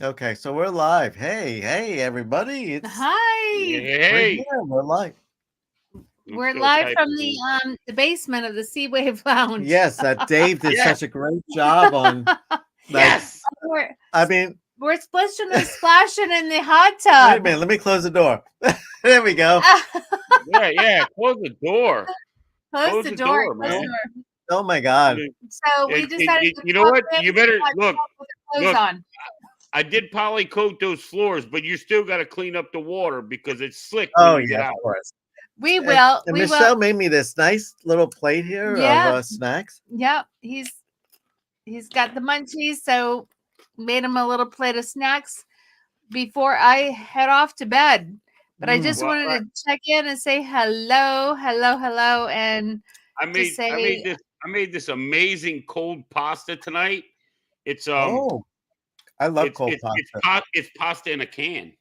Okay, so we're live. Hey, everybody! We're Hey, here. We're live. I'm We're still live from typing. the basement of the Sea Wave Lounge. Yes, Dave did Yes, such a great job on. Like, yes. we're I mean, we're splishing and splashing in the hot wait a tub. minute. Let me close the door. There we go. Yeah. Close the door. Close Close the the door. door, Close the Oh, man. door. oh my God! So we decided to You know pop what? in You the better hot look. tub with our clothes Look, on. I did polycoat those floors, but you still got to clean up the water because it's slick when Oh you get yeah, of out. course. We And, will. and We will. Michelle made me this nice little plate here of Yeah. snacks. Yep. He's got the munchies, so made him a little plate of snacks before I head off to bed. But I just Mm. Well, wanted to check in and say hello, and I to made I say made this I made this amazing cold pasta tonight. It's Oh, I love cold pasta. it's pasta in a can.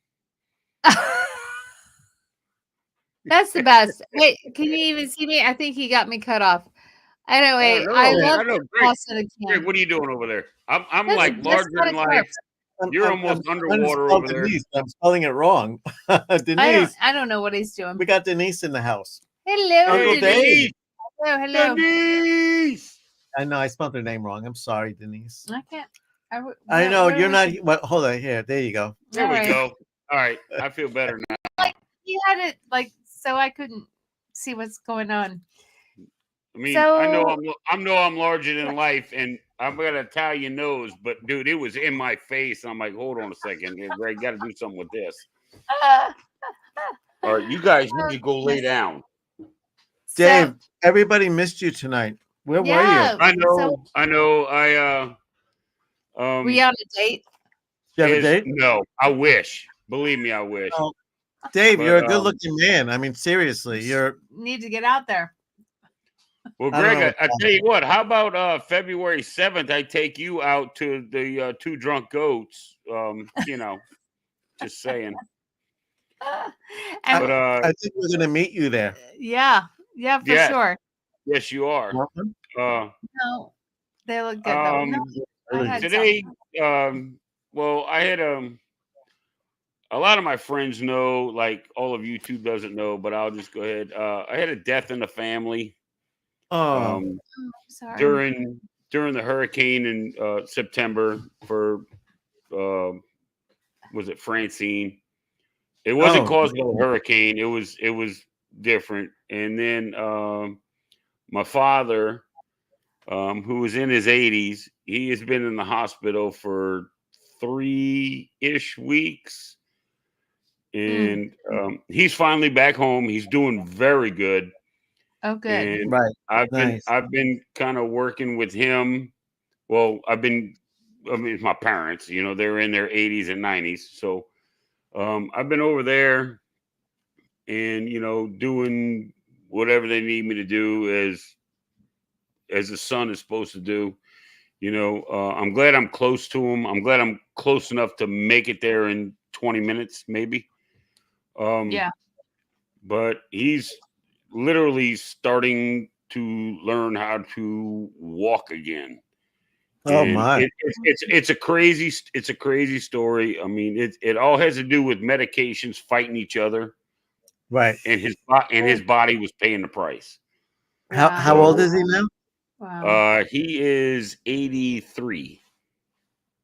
that's the best. Wait, can you even see me? I think he got me cut off. Anyway, I I love know. Greg, pasta in a Greg, can. what are you doing over there? I'm Just like just larger let than it cook. life. You're I'm almost trying to underwater spell over there. Denise. I'm spelling it wrong. I Denise, don't know what he's doing. we got Denise in the house. Hello, Uncle Hey, Dave. Denise. Denise! Hello. Denise! I know I spelled her name wrong. I'm sorry, Denise. I can't. I know What are you're we not. doing? What? Hold on. Here, there you go. There All we right. go. All right, I feel better now. He had it so I couldn't see what's going on. I mean, So I'm larger than life, and I've got an Italian nose, but dude, it was in my face. I'm like, hold on a second, yeah, Greg, got to do something with this. uh, All right, you guys oh, need to go lay goodness. down. So Dave, everybody missed you tonight. Where were you? yeah. So I know. we Um, on a date? You have a is date? no. I wish. Believe me, I wish. Oh, Dave, But you're a good-looking man. I mean, seriously, you're. Need to get out there. well, I don't Greg, know what's I wrong. tell you what. How about February 7th? I take you out to the Two Drunk Goats. Just saying. And But I think we're gonna meet you there. yeah, for yes, sure. yes, you are. Welcome. Uh, No, they look good though. No, um, I had today, something. well, I had a lot of my friends know, like all of YouTube doesn't know, but I'll just go ahead. I had a death in the family Oh, um, Oh, sorry. during the hurricane in September for uh, was it Francine? It wasn't oh, caused by a hurricane. It was different. And then my father, who was in his 80s, he has been in the hospital for 3-ish weeks, Mm. and he's finally back home. He's doing very good, Oh, good. and right. I've been Nice. I've been kind of working with him. Well, I mean, it's my parents. They're in their 80s and 90s, so I've been over there and doing whatever they need me to do as a son is supposed to do. I'm glad I'm close to him. I'm glad I'm close enough to make it there in 20 minutes, maybe. Um, Yeah. but he's literally starting to learn how to walk again, Oh and my. it's a crazy story. I mean, it all has to do with medications fighting each other, Right. and his Oh, body was paying the price. How wow. old So is he now? Wow. he is 83.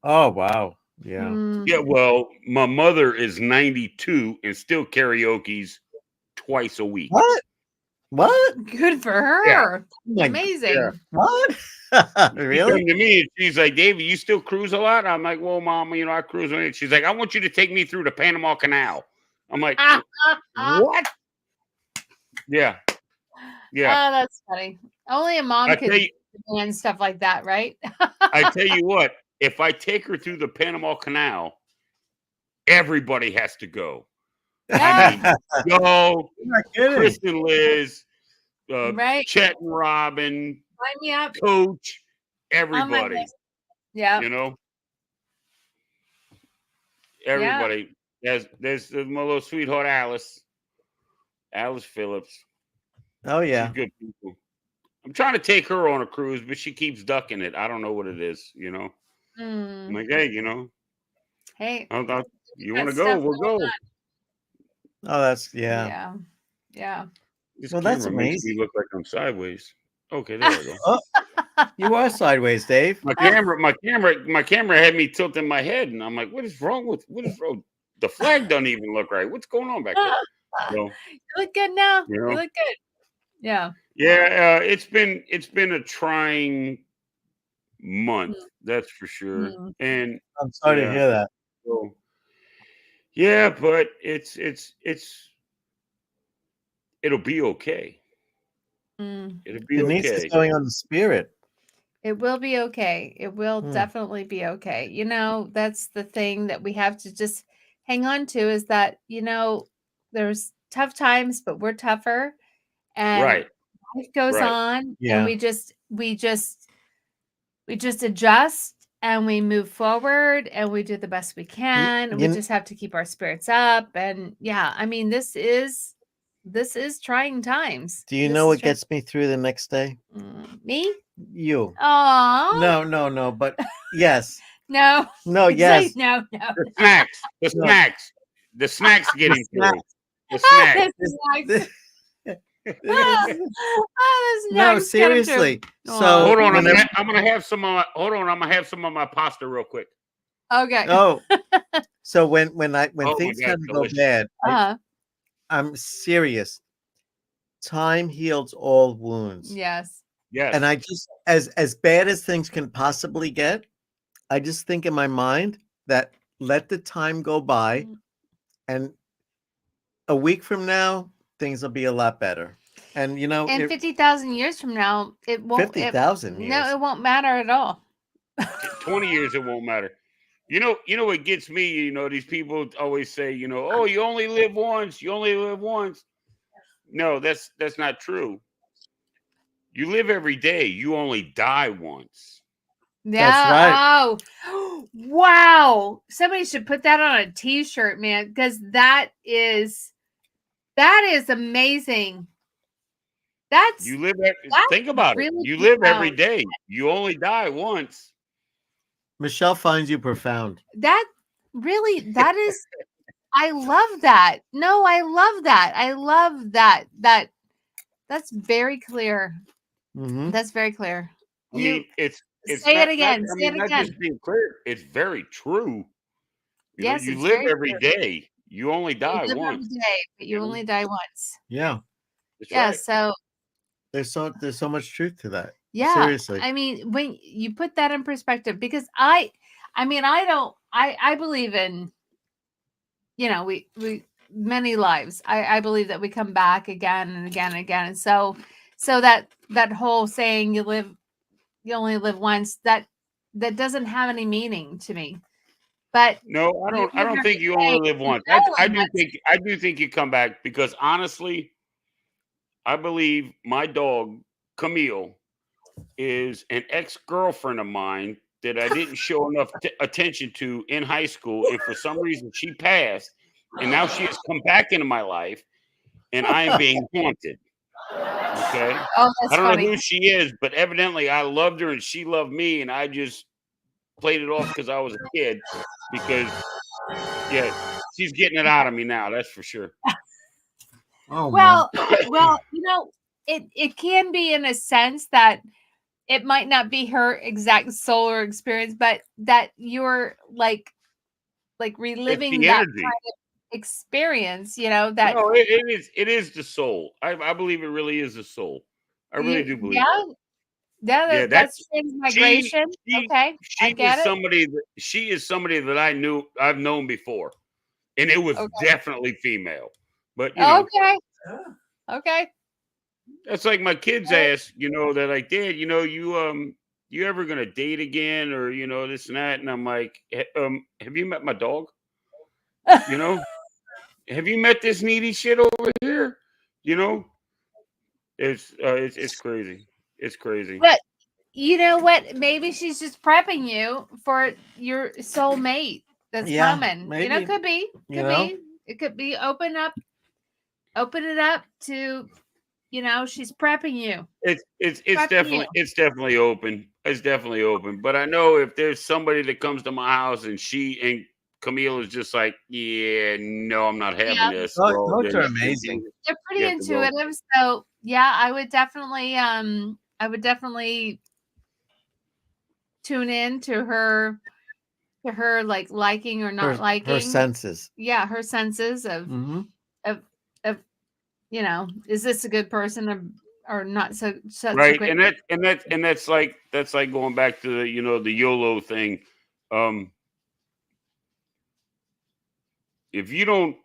Oh wow. Yeah. Mm. Yeah, well, my mother is 92 and still karaoke's twice a week. What? What? Good for Yeah, her. Oh my. yeah. Amazing. What? She Really? come to me and she's like, David, you still cruise a lot? I'm like, well, Mama, I cruise. She's like, I want you to take me through the Panama Canal. I'm like, Oh, what? Yeah, yeah. that's funny. Only a mom I tell could you, demand stuff like that, right? I tell you what. If I take her through the Panama Canal, everybody has to go. I Yeah, mean, Joe, You're not kidding. Chris and Liz, right. Chet and Robin, Sign me up Coach, on my everybody. list. Yeah, You know, yeah. everybody. There's my little sweetheart Alice Phillips. Oh She's yeah. good people. I'm trying to take her on a cruise, but she keeps ducking it. I don't know what it is. I'm Mm. like, hey, Hey, you want to go? We'll go. Oh, that's yeah. Yeah. Yeah. This Well, that's camera makes me amazing. look like I'm sideways. Okay, there I go. Oh, you are sideways, Dave. My camera had me tilting my head, and I'm like, what is wrong? The flag doesn't even look right. What's going on back there? So, You look good now. You know? You look good. Yeah. yeah, it's been a trying month, that's for sure. Mm. And I'm sorry to hear that. so, yeah, but it'll be okay. Mm. It'll be Denise is okay. going on the spirit. It will be okay. It will definitely be okay. You know, that's the thing that we have to just hang on to is that, you know, there's tough times, but we're tougher and Right. life goes Right. on Yeah. and we just adjust and we move forward and we do the best we can. And we just have to keep our spirits up. And yeah, I mean, this is trying times. Do you This know is what gets me through the next day? me? You. Oh No, but yes. no. No, It's yes. like, no. The snacks. The No. snacks. The snacks getting snack. through. The snacks. The snacks. Oh, the No, snacks get 'em through. seriously. So Hold on, whenever- I'm gonna have some of my I'm gonna have some of my pasta real quick. Okay. Oh, so when Oh things my God, kind of go delicious. bad, Uh-huh. I'm serious. Time heals all wounds. Yes. Yes. And I just as bad as things can possibly get, I just think in my mind that let the time go by, and a week from now things will be a lot better. And you know, And 50,000 years from now, it won't. 50,000 years. No, it won't matter at all. 20 years it won't matter. You know what gets me, you know, these people always say, you know, oh, you only live once, you only live once. No, that's not true. You live every day, you only die once. Yeah. That's right. Oh, wow. Somebody should put that on a t-shirt, man, because that is amazing. You live think about it. really You live every profound. day. You only die once. Michelle finds you profound. That is I love that. No, I love that. I love that. That's very clear. Mm-hmm. That's very clear. I mean, it's say not, it again. Not, I say mean, it not again. just being clear. It's very true. You Yes, know, you it's live very every true. day. You only die You live once. every day, but you only die once. Yeah. That's Yeah. right. So There's so much truth to that. yeah, Seriously. I mean, when you put that in perspective, because I believe in, you know, we many lives. I believe that we come back again and again and again. And so that whole saying you only live once, that doesn't have any meaning to me. But no, I don't think you only live once. I do think you come back, because honestly, I believe my dog Camille is an ex-girlfriend of mine that I didn't show enough attention to in high school, and for some reason she passed, and now she has come back into my life, and I am being haunted. Okay. Oh, that's I don't funny. know who she is, but evidently I loved her and she loved me, and I just played it off because I was a kid. Because yeah, she's getting it out of me now, that's for sure. Oh, well, you know, it can be in a sense that it might not be her exact solar experience, but that you're like reliving that energy. kind of experience, you know, that no, it is the soul. I believe it really is the soul. I really do believe that. Yeah, that's transmigration. Okay, I get it. She is somebody that I've known before, and it was definitely female. But you know, okay. That's like my kids ask, you know, they're like, Dad, you know, you ever gonna date again, or you know, this and that? And I'm like, have you met my dog? You know, have you met this needy shit over here? You know, it's crazy. It's crazy. But you know what? Maybe she's just prepping you for your soulmate that's coming. Maybe. You know, could be. It could be open it up to, you know, she's prepping you. It's definitely open. It's definitely open. But I know if there's somebody that comes to my house and Camille is just like, yeah, no, I'm not having Yeah. this. Goats Well, are then amazing. They're you pretty have to go. intuitive. So yeah, I would definitely tune in to her like liking or not Her liking. senses. Yeah, her senses of Hmm. of is this a good person or not such a Right, great. and that's like going back to the YOLO thing. If you don't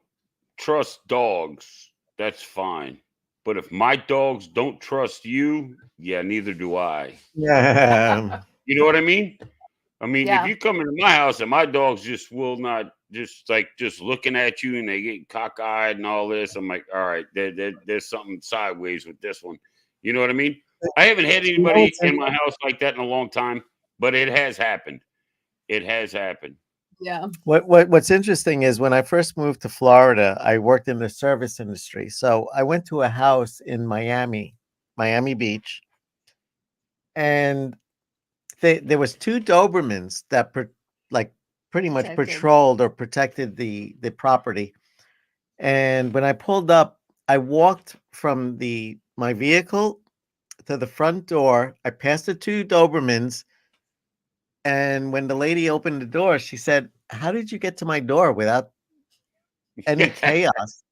trust dogs, that's fine. But if my dogs don't trust you, yeah, neither do I. Yeah. You know what I mean? I mean, Yeah. if you come into my house and my dogs just will not, just looking at you and they get cockeyed and all this, I'm like, all right, there's something sideways with this one. You know what I mean? I haven't had You know anybody what's in my house like that in a long time, but it has happened. It has happened. Yeah. What's interesting is when I first moved to Florida, I worked in the service industry. So I went to a house in Miami Beach, and there was two Dobermans that pretty much Protected. patrolled or protected the property. And when I pulled up, I walked from my vehicle to the front door. I passed the two Dobermans, and when the lady opened the door, she said, "How did you get to my door without any chaos?"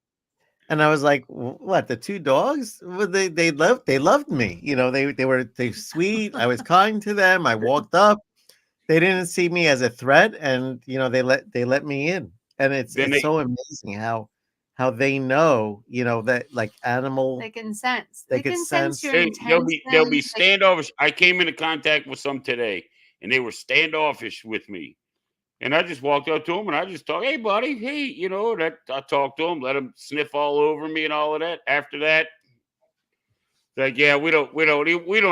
And I was like, "What? The two dogs? Well, they loved me. They sweet. I was kind to them. I walked up. They didn't see me as a threat, and they let me in. And it's Then so amazing how they know, that like animal They can sense. they They could can sense your they'll be intentions. standoffish. I came into contact with some today, and they were standoffish with me. And I just walked up to him and I just talked, hey, buddy, hey, that I talked to him, let him sniff all over me and all of that. After that, like, yeah, we don't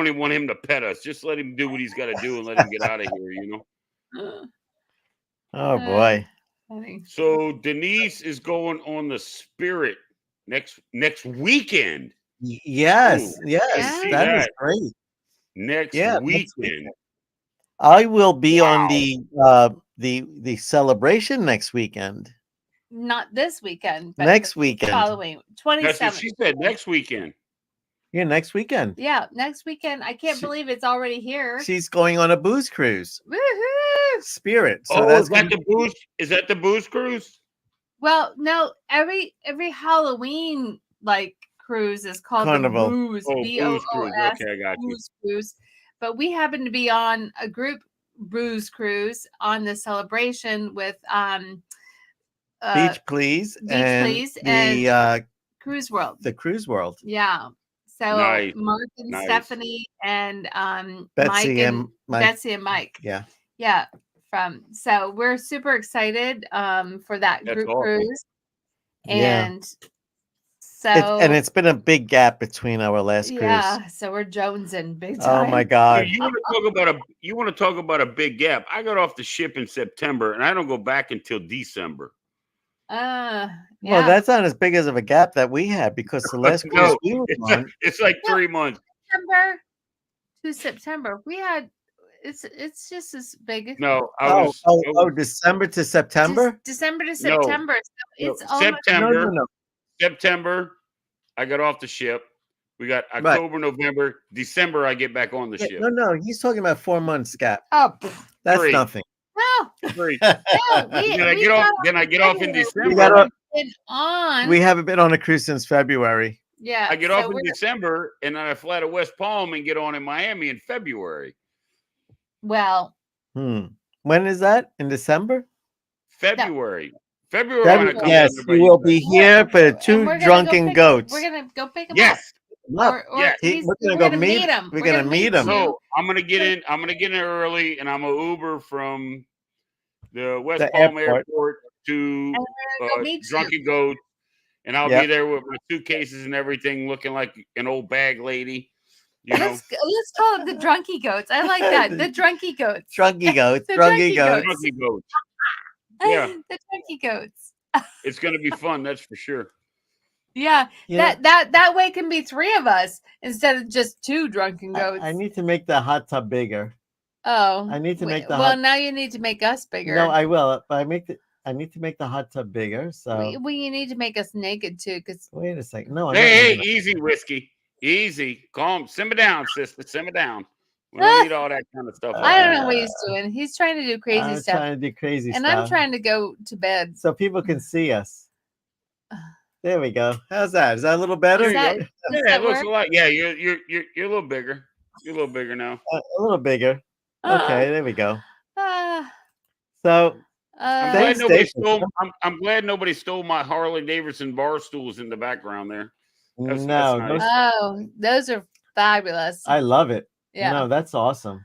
even want him to pet us. Just let him do what he's got to do and let him get out of here. Oh boy. Funny. So Denise is going on the Spirit next weekend. Yes, Ooh, yes, see that is that. great. Next Yeah, next weekend. weekend. I will be on Wow. the celebration next weekend. Not this weekend, but Next weekend. following That's what 27th. she said. Next weekend. Yeah, next weekend. Yeah, next weekend. I can't believe it's already here. She's going on a booze cruise. Woohoo! Spirit. So Oh, that's is that the booze? Is that the booze cruise? Well, no, every Halloween like cruise is called Carnival. the Booze. Oh, booze cruise. BOOS, Okay, I got you. Booze Cruise. But we happen to be on a group booze cruise on the celebration with Beach Please and the Cruise World. The Cruise World. Yeah. So Nice. Mark and Nice. Stephanie and Betsy and Mike. Betsy and Mike. Yeah. Yeah. So we're super excited for that That's group awesome. cruise. Yeah. And so it's been a big gap between our last cruise. yeah, so we're jonesing big time. Oh my God. You want to talk about a big gap? I got off the ship in September, and I don't go back until December. Yeah. Well, that's not as big as of a gap that we had because the last cruise we were on. It's like 3 months. September to September. We had it's just as big. No, December to September? December to September. So it's almost September. No. September, I got off the ship. We got October, November, December. I get back on the ship. No. He's talking about 4 months gap. Oh, That's 3. nothing. no. 3. No, Then I get off. Then I get off in December. We haven't been on a cruise since February. Yeah. I get off in December, and then I fly to West Palm and get on in Miami in February. Well. When is that? In December? February. Yes, we will be here for two drunken goats. We're gonna go pick them Yes. up. Yes. We're gonna meet him. We're gonna meet him. So I'm gonna get in. I'm gonna get in early, and I'm gonna Uber from the West Palm Airport to Drunken Goat, and I'll be there with my suitcases and everything, looking like an old bag lady. Let's call it the Drunky Goats. I like that. The Drunky Goats. Drunky Goats. Drunky Goats. Yeah. The Drunky Goats. It's gonna be fun, that's for sure. Yeah. That way can be 3 of us instead of just 2 drunken goats. I need to make the hot tub bigger. Oh. I need to make the Well, now you need to make us bigger. No, I will. But I make I need to make the hot tub bigger. So you need to make us naked too, because wait a second. No, I'm not Hey, making easy, whiskey. Easy. Calm. Simmer down, sister. Simmer down. We don't need all that kind of stuff. I up don't in know what here. he's doing. He's trying to do crazy I'm stuff, trying to do crazy and stuff. I'm trying to go to bed. so people can see us. There we go. How's that? Is that a little better? Does that, There you does Yeah, that it looks work? a lot. Yeah, you're a little bigger. You're a little bigger now. A little bigger. Okay, there we go. Ah, So I'm Thanks, glad nobody Dave. stole. I'm glad nobody stole my Harley Davidson bar stools in the background there. That's no, nice. oh, those are fabulous. I love it. Yeah. No, that's awesome.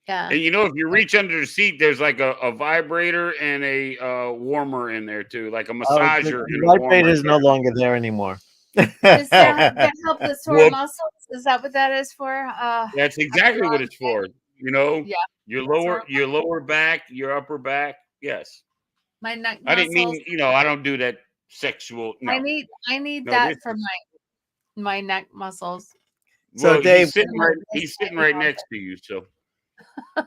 Yeah. And if you reach under the seat, there's like a vibrator and a warmer in there too, like a massager The and a warmer. vibrator is no longer there anymore. Does that help the sore Whoop. muscles? Is that what that is for? That's exactly what it's for. Yeah. Your Sore lower back, your upper back. Yes. my neck I muscles. didn't mean, I don't do that sexual. No. I need No, that this for is- my neck muscles. So, Well, Dave- he's sitting right next to you. So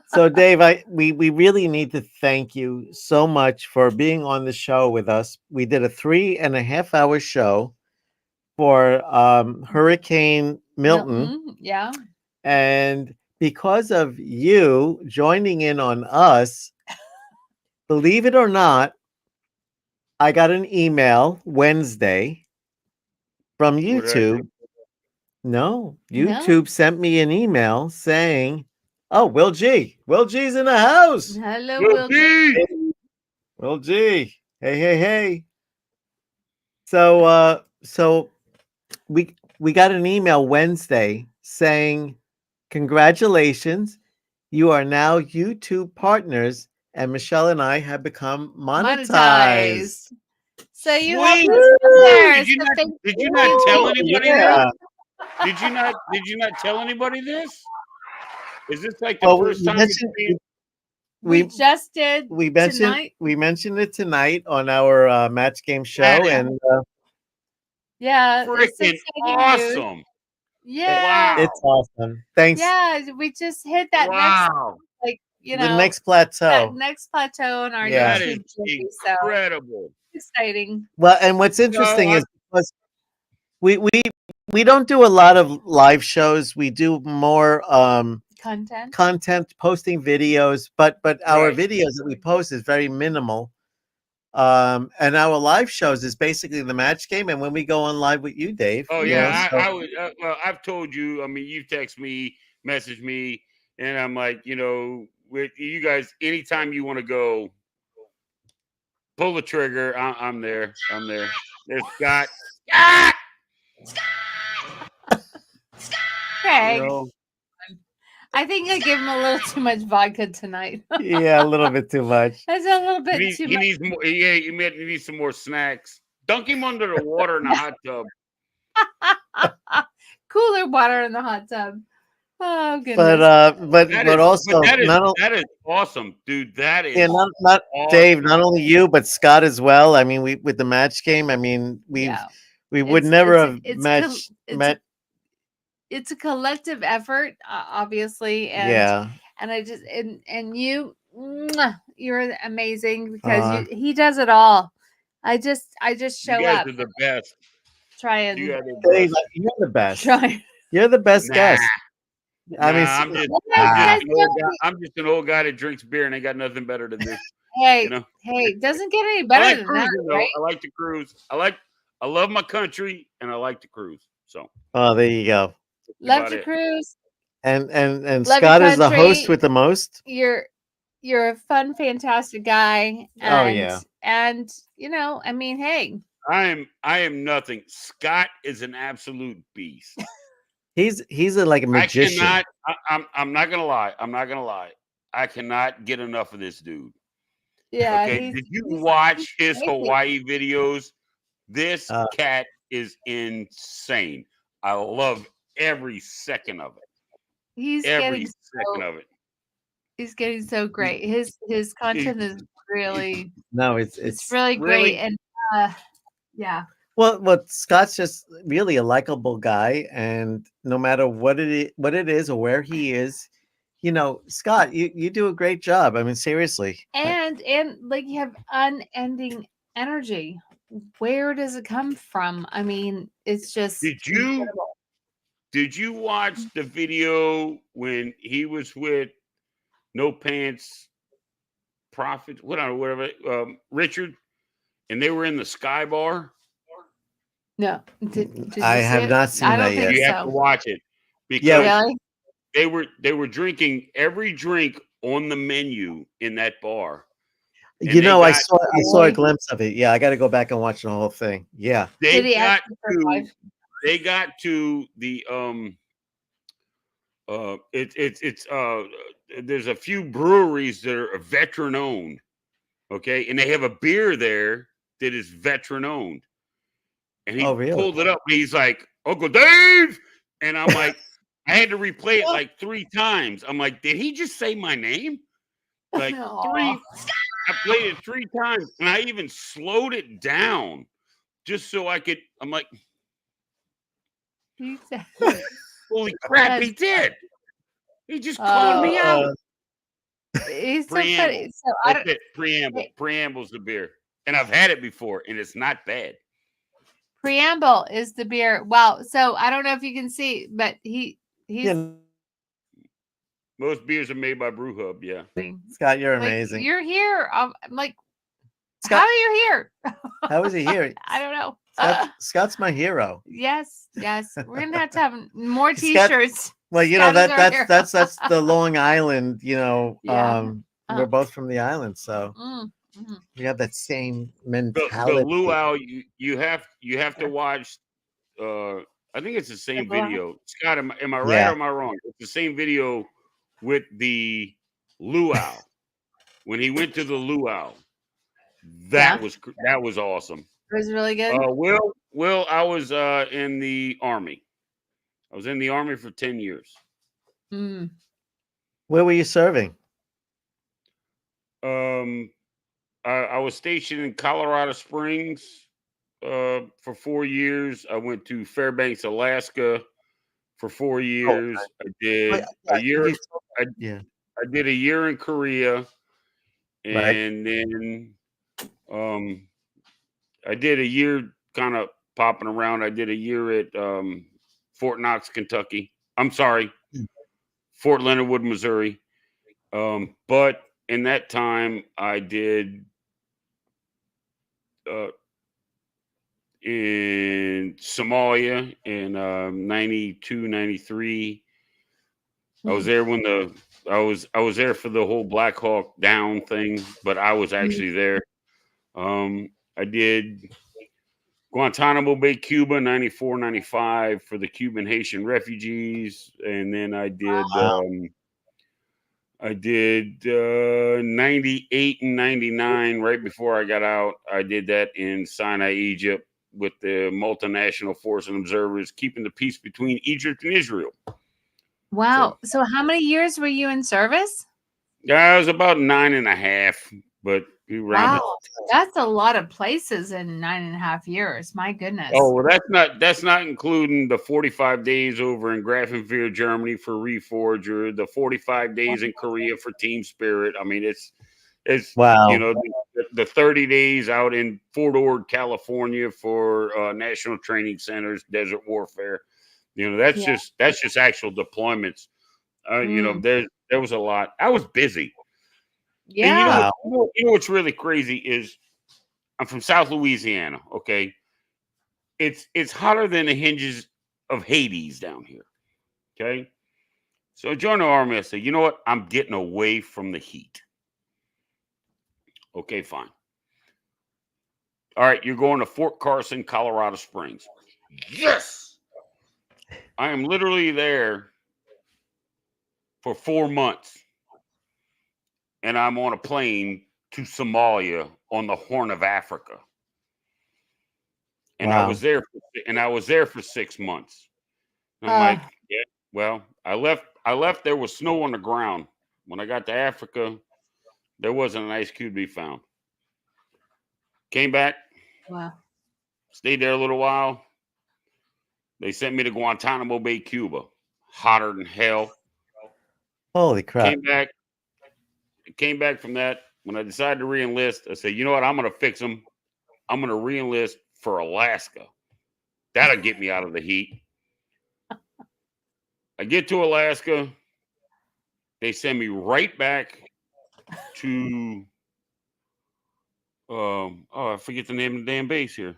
So Dave, we really need to thank you so much for being on the show with us. We did a 3.5-hour show for Hurricane Milton. Yeah. And because of you joining in on us, believe it or not, I got an email Wednesday from What did I YouTube. do? No, No. YouTube sent me an email saying, "Oh, Will G's in the house. Hello, Will Will. G. G! Will G, hey. So we got an email Wednesday saying, congratulations, you are now YouTube partners, and Michelle and I have become monetized. So you Sweet. helped us up there. Did you So not- thank Did you not tell anybody Yeah. that? Did you not tell anybody this? Is this like the Well, first time it's being- we just did we mentioned tonight. we mentioned it tonight on our match game show, That is and Yeah. it's freaking exciting news. awesome? Yeah. Wow. it's awesome. Thanks. Yeah. We just hit that Wow. next, The next plateau. that next plateau in our Yeah. That is YouTube journey. So incredible. exciting. Well, and what's interesting I- is because we don't do a lot of live shows. We do more Content. posting videos, but our Right. videos that we post is very minimal. And our live shows is basically the match game, and when we go on live with you, Dave. Oh you yeah, know, so- I would. Well, I've told you. I mean, you text me, message me, and I'm like, with you guys, anytime you want to go, pull the trigger. I'm there. I'm there. There's Scott. Scott! Craig, You know, I think I gave him a little too much vodka tonight. yeah, a little bit too much. That's a little he bit needs, too he much. needs more. Yeah, he needs some more snacks. Dunk him under the water in the hot tub. Cooler water in the hot tub. Oh goodness. But That but is- also that is, not only that is awesome, dude. That is yeah, not awesome. Dave, not only you, but Scott as well. I mean, we with the match game. I mean, Yeah. we would It's- never it's- have it's matched. met. It's a collective effort, obviously, and Yeah, and I just and you, you're amazing because Uh, he does it all. I just You show guys up, are the best. try You and guys are the Dave, best. you're the best. try. You're the best Nah. guest. I mean, Nah, I'm just, Yeah, I'm just an old guy that drinks beer and ain't got nothing better to do. Hey, You know, hey, doesn't get any I better like than that, cruising though. right? I like to cruise. I love my country and I like to cruise. So oh, there you go. that's Love about to it. cruise. And Love your Scott is the host country. with the most. You're a fun, fantastic guy. Oh, And, yeah. And I mean, hey, I am nothing. Scott is an absolute beast. He's like a magician. I'm not gonna lie. I'm not gonna lie. I cannot get enough of this dude. yeah. Okay. Did you he's- watch his crazy. Hawaii videos? This Uh, cat is insane. I love every second of it. He's Every getting second so, of it. he's getting so great. His content is really No, it's really really- great. And yeah. well, Scott's just really a likable guy, and no matter what it is or where he is, You know, Scott, you do a great job. I mean, seriously. And like you have unending energy. Where does it come from? I mean, it's just Did you incredible. did you watch the video when he was with No Pants Profit, whatever, Richard, and they were in the Sky Bar? No, did I you see have it? not seen I don't that think yet. You have to so. watch it because Yeah. Really? they were drinking every drink on the menu in that bar. And You they know, I got saw a Really? glimpse of it. Yeah, I got to go back and watch the whole thing. Yeah. they Did he got actually to survive? they got to the it's there's a few breweries that are veteran owned, okay, and they have a beer there that is veteran owned, and he Oh, really? pulled it up and he's like, Uncle Dave, and I'm like, I had to replay it like 3 times. I'm like, did he just say my name? Like Aw. I played it 3 times, and I even slowed it down just so I could. I'm like, You said- holy crap, he That's did. He just called me out. He's so Preamble. funny. So I That's don't. it. Preamble. Hey. Preamble's the beer. And I've had it before, and it's not bad. Preamble is the beer. Wow. So I don't know if you can see, but he's Yeah, Most beers are made by Brew Hub, yeah. Scott, you're like, amazing. you're here. I'm like, Scott, how are you here? how is he here? I don't know. Scott's my hero. Yes. We're gonna have more Scott- T-shirts. Well, you know Scott is our hero. that's the Long Island. You know, Yeah. we're both from the island, so Mm, mhm. we have that same The mentality. luau, you have to watch. I think it's the same luau? video. Scott, am I right Yeah. or am I wrong? It's the same video with the luau when he went to the luau. That was awesome. It was really good. Will, I was in the Army. I was in the Army for 10 years. Mm. Where were you serving? I was stationed in Colorado Springs for 4 years. I went to Fairbanks, Alaska for 4 years. I did a year. Yeah. I did a year in Korea, Right. and then I did a year kind of popping around. I did a year at Fort Knox, Kentucky. I'm sorry, Fort Leonard Wood, Missouri. But in that time, I did in Somalia in 92, 93. I was there when I was there for the whole Black Hawk Down thing, but I was actually there. I did Guantanamo Bay, Cuba, 94, 95 for the Cuban Haitian refugees, and then I did 98 and 99 right before I got out. I did that in Sinai, Egypt, with the multinational force and observers keeping the peace between Egypt and Israel. Wow. So how many years were you in service? Yeah, it was about 9.5, but we rounded. Wow. That's a lot of places in 9.5 years. My goodness. Oh, well, that's not including the 45 days over in Grafenwehr, Germany for Reforger, the 45 days in Korea for Team Spirit. I mean, it's Wow. you know, the 30 days out in Fort Ord, California for National Training Centers, Desert Warfare. You know, that's just actual deployments. You know, there was a lot. I was busy. Yeah. And you know what's really crazy is I'm from South Louisiana, okay? It's hotter than the hinges of Hades down here, okay? So I joined the Army. I said, you know what? I'm getting away from the heat. Okay, fine. All right, you're going to Fort Carson, Colorado Springs. Yes! I am literally there for 4 months. And I'm on a plane to Somalia on the Horn of Africa. And I was there for 6 months. And I'm like, yeah, well, I left there with snow on the ground. When I got to Africa, there wasn't an ice cube to be found. Came back, Wow. stayed there a little while. They sent me to Guantanamo Bay, Cuba. Hotter than hell. Holy crap. Came back from that. When I decided to re-enlist, I said, you know what? I'm going to fix them. I'm going to re-enlist for Alaska. That'll get me out of the heat. I get to Alaska. They send me right back to, I forget the name of the damn base here.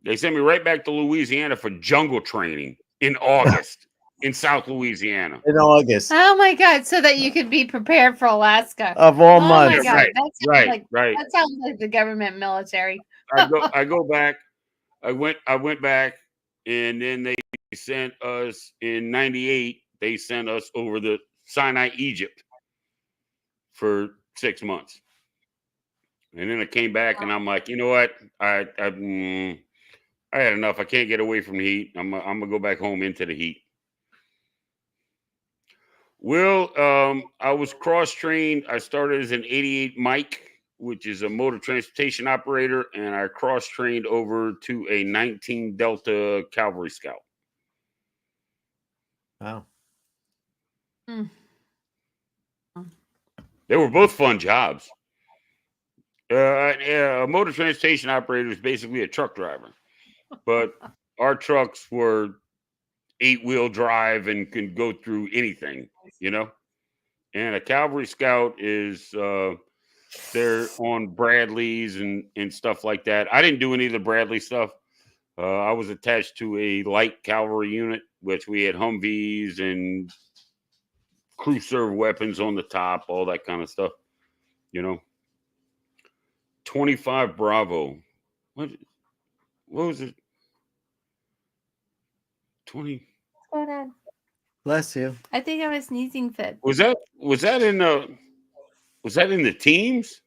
They sent me right back to Louisiana for jungle training in August in South Louisiana. In August. Oh my God! So that you could be prepared for Alaska. Of all Oh my months. God! Right, That sounds right, like right. that sounds like the government military. I go back. I went back, and then they sent us in '98. They sent us over the Sinai, Egypt, for 6 months, and then I came back, and I'm like, you know what? I had enough. I can't get away from the heat. I'm gonna go back home into the heat. Well, I was cross trained. I started as an 88 Mike, which is a motor transportation operator, and I cross trained over to a 19 Delta Cavalry Scout. Wow. They were both fun jobs. A motor transportation operator is basically a truck driver, but our trucks were 8-wheel drive and can go through anything, you know. And a Cavalry Scout is they're on Bradleys and stuff like that. I didn't do any of the Bradley stuff. I was attached to a light cavalry unit, which we had Humvees and crew serve weapons on the top, all that kind of stuff, you know. 25 Bravo. What was it? 20. What's going on? Bless you. I think I was sneezing fit. Was that in the teams?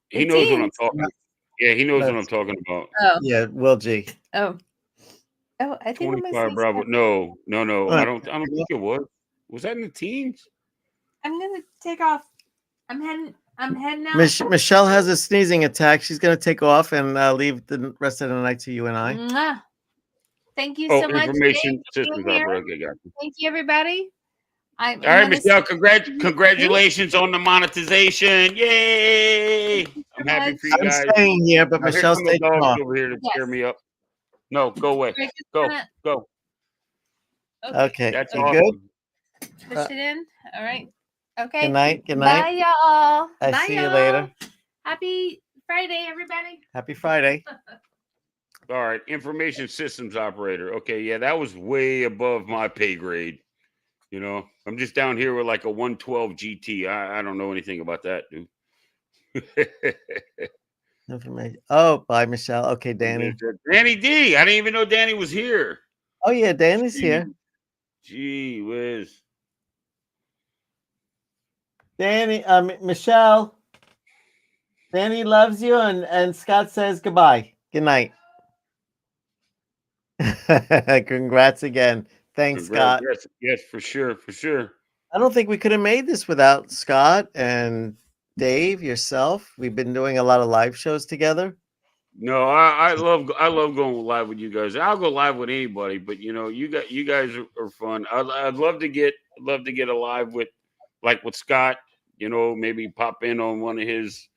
He knows what I'm talking about. Yeah, he knows what I'm talking about. Oh, Yeah, Will G. oh, I think I 25 Bravo. No. Right. I don't think it was. Was that in the teams? I'm gonna take off. I'm heading out. Michelle has a sneezing attack. She's going to take off and leave the rest of the night to you and I. Mwah. Thank you Oh, so much. information Dave, for systems being here. operator. Okay, got you. Thank you, everybody. All right, Michelle. Congratulations on the monetization! Yay! I'm happy for you I'm guys. staying here, but Now, here Michelle's come the taking dogs off. over here to Yes. cheer me up. No, go away. Rick is Go. gonna- Okay. That's You awesome. good? Push it in. All right. Okay. Good night. Good night. Bye, y'all. I Bye, see you y'all. later. Happy Friday, everybody. Happy Friday. All right, information systems operator. Okay, yeah, that was way above my pay grade. You know, I'm just down here with like a 112 GT. I don't know anything about that, dude. Information. Oh, bye, Michelle. Okay, Danny. Danny D. I didn't even know Danny was here. Oh, yeah, Danny's here. Gee whiz. Danny, Michelle. Danny loves you, and Scott says goodbye. Good night. Congrats again. Thanks, Scott. Yes, for sure. I don't think we could have made this without Scott and Dave, yourself. We've been doing a lot of live shows together. No, I love going live with you guys. I'll go live with anybody, but you know, you guys are fun. I'd love to get a live with Scott. You know, maybe pop in on one of his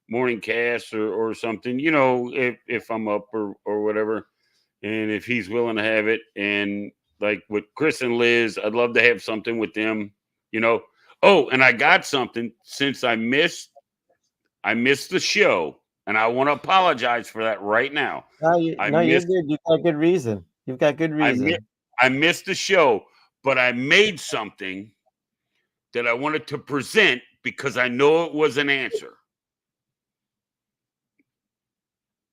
morning casts or something. You know, if I'm up or whatever, and if he's willing to have it, and like with Chris and Liz, I'd love to have something with them. You know. Oh, and I got something since I missed the show. And I want to apologize for that right now. You're good. You've got good reason. You've got good reason. I missed the show, but I made something that I wanted to present because I know it was an answer.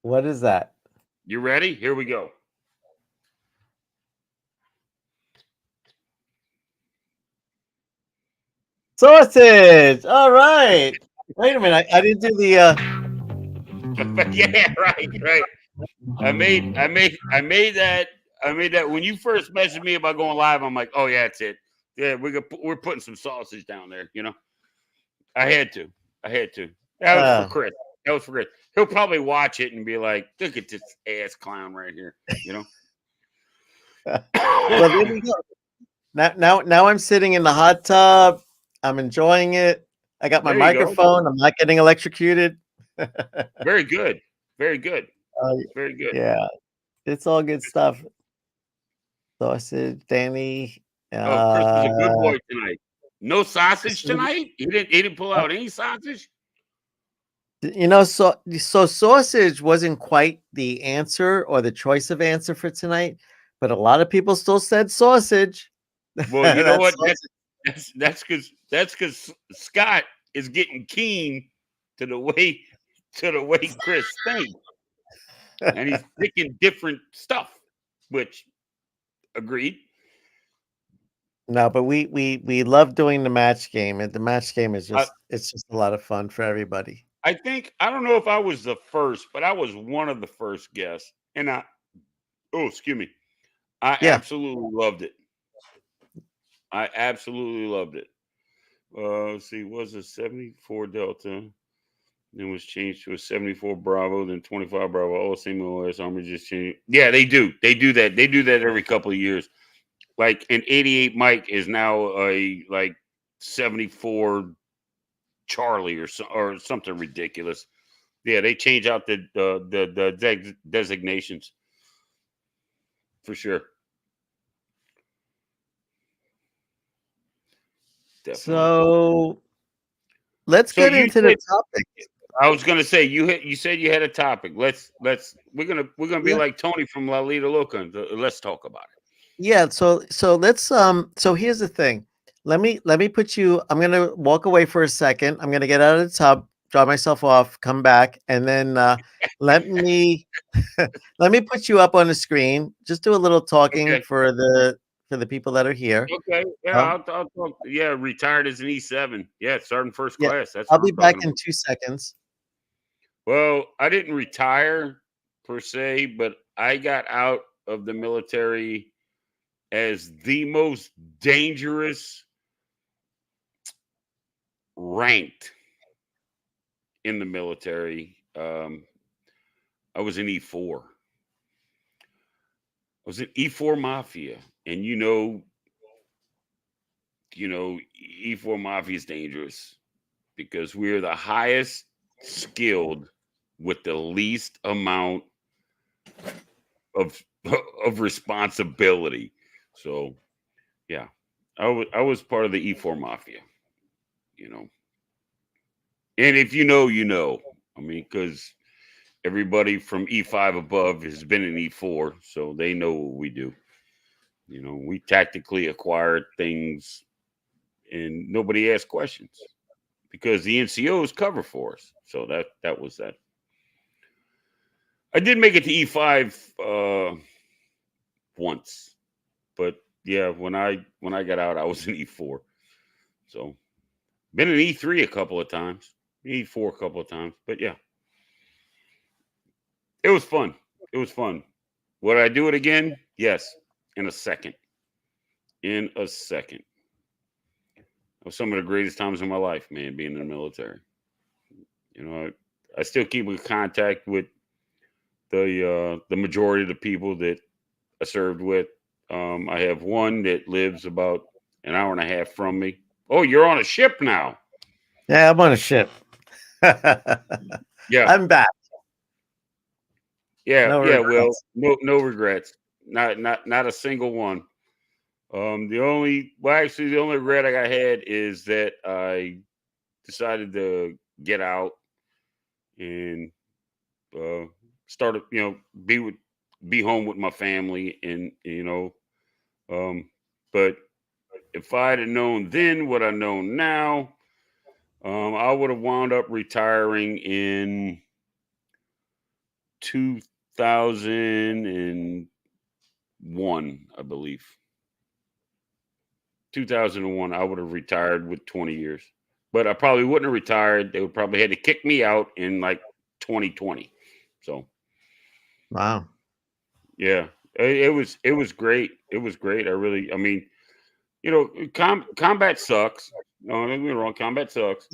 What is that? You ready? Here we go. Sausage. All right. Wait a minute. I didn't do the. Yeah, right. I made that when you first messaged me about going live. I'm like, oh yeah, that's it. Yeah, we're putting some sausage down there. You know, I had to. That was for Chris. He'll probably watch it and be like, look at this ass clown right here. You know. Well, there we go. Now I'm sitting in the hot tub. I'm enjoying it. I got my There you go. microphone. I'm not getting electrocuted. Very good. Very good. Uh, Very good. yeah, it's all good stuff. Sausage, Danny. Oh, Chris is a good Uh, boy tonight. No sausage Chris is a- tonight? He didn't pull out any sausage? so sausage wasn't quite the answer or the choice of answer for tonight, but a lot of people still said sausage. Well, you know That's what? sausage. That's because Scott is getting keen to the way Chris thinks, and he's picking different stuff. Which agreed. No, but we love doing the match game, and the match game is I, it's just a lot of fun for everybody. I think I don't know if I was the first, but I was one of the first guests, and excuse me, I Yeah. absolutely loved it. I absolutely loved it. Let's see, was a 74 Delta, then was changed to a 74 Bravo, then 25 Bravo. All the same OS Army just changed. Yeah, they do. They do that. They do that every couple of years. Like an 88 Mike is now a like 74 Charlie or something ridiculous. Yeah, they change out the designations for sure. Definitely. So let's So get you into the said- topic. I was gonna say you said you had a topic. We're gonna be Yeah. like Tony from La Lita Loca. Let's talk about it. Yeah, so let's so here's the thing. Let me put you. I'm gonna walk away for a second. I'm gonna get out of the tub, dry myself off, come back, and then let me let me put you up on the screen. Just do a little talking Okay. for the people that are here. Okay, yeah, Um, I'll talk. Yeah, retired as an E7. Yeah, starting first Yeah, class. That's I'll what be I'm back talking in about. 2 seconds. Well, I didn't retire per se, but I got out of the military as the most dangerous ranked in the military. I was an E4. I was an E4 Mafia, and E4 Mafia is dangerous because we're the highest skilled with the least amount of responsibility. So, yeah, I was part of the E4 Mafia, and if you know. I mean, because everybody from E5 above has been in E4, so they know what we do. We tactically acquire things, and nobody asks questions because the NCOs cover for us. So that was that. I did make it to E5 once, but yeah, when I got out, I was in E4. So been in E3 a couple of times, E4 a couple of times, but yeah, it was fun. It was fun. Would I do it again? Yes, in a second. In a second. It was some of the greatest times of my life, man, being in the military. I still keep in contact with the majority of the people that I served with. I have one that lives about an hour and a half from me. Oh, you're on a ship now. Yeah, I'm on a ship. Yeah, I'm back. yeah, No yeah. Well, regrets. no regrets. Not a single one. The only regret I had is that I decided to get out and started, be home with my family, and but if I'd have known then what I know now, I would have wound up retiring in 2001, I believe. 2001, I would have retired with 20 years, but I probably wouldn't have retired. They would probably had to kick me out in like 2020. So, Wow. yeah, it was great. It was great. I mean, combat sucks. No, don't get me wrong. Combat sucks.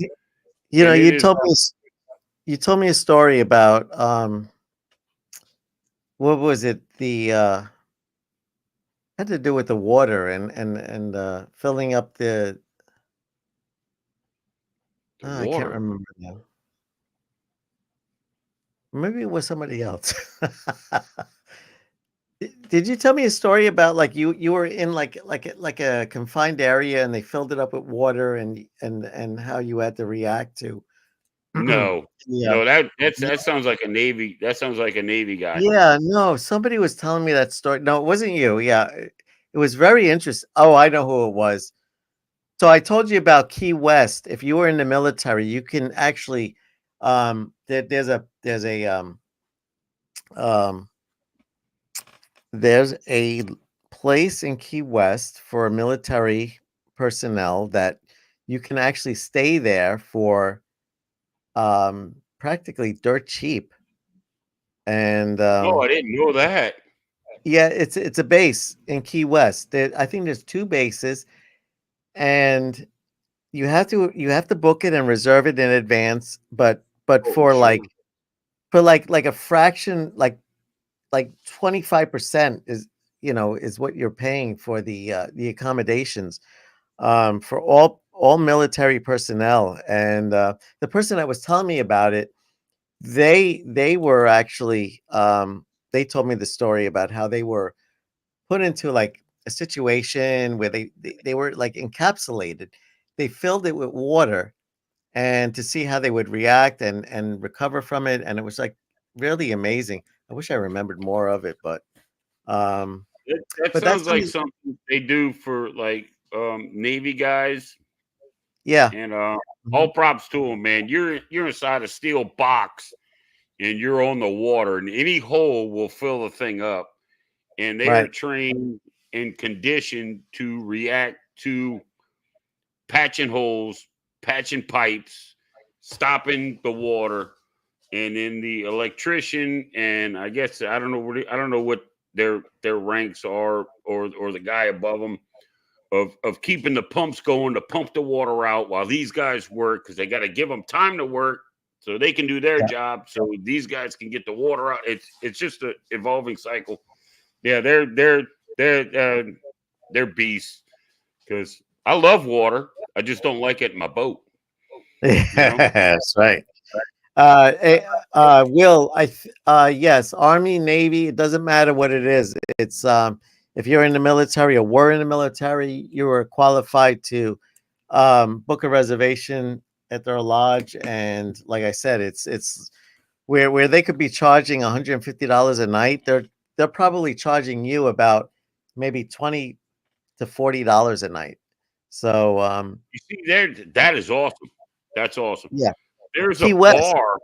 You know, And it you is told me a story about what was it? Had to do with the water and filling up the. The I can't water. remember now. Maybe it was somebody else. Did you tell me a story about like you were in like a confined area and they filled it up with water and how you had to react to? No, Yeah. no, that sounds like a Navy. That sounds like a Navy guy. Yeah, no, somebody was telling me that story. No, it wasn't you. Yeah, it was very interesting. Oh, I know who it was. So I told you about Key West. If you were in the military, you can actually um there's a place in Key West for military personnel that you can actually stay there for practically dirt cheap. And Oh, I didn't know that. yeah, it's a base in Key West. I think there's two bases, and you have to book it and reserve it in advance. But Oh, sure. for like a fraction, like 25% is what you're paying for the accommodations for all military personnel. And the person that was telling me about it, they were actually they told me the story about how they were put into like a situation where they were like encapsulated. They filled it with water and to see how they would react and recover from it. And it was like really amazing. I wish I remembered more of it, um, That but that's sounds like something. something they do for like Navy guys, Yeah. and Mhm. all props to them, man. You're inside a steel box and you're on the water, and any hole will fill the thing up. And they are Right. trained and conditioned to react to patching holes, patching pipes, stopping the water, and then the electrician, and I guess I don't know what their ranks are, or the guy above them, of keeping the pumps going to pump the water out while these guys work, because they got to give them time to work so they can do their Yeah. job, so these guys can get the water out. It's just a evolving cycle. Yeah, they're they're beasts, because I love water. I just don't like it in my boat. You know. Yes, right. Will, yes, Army, Navy, it doesn't matter what it is. It's if you're in the military or were in the military, you are qualified to book a reservation at their lodge. And like I said, it's where they could be charging $150 a night, they're probably charging you about maybe 20 to $40 a night. So You see, there, that is awesome. That's awesome. yeah, There's a Key West. bar.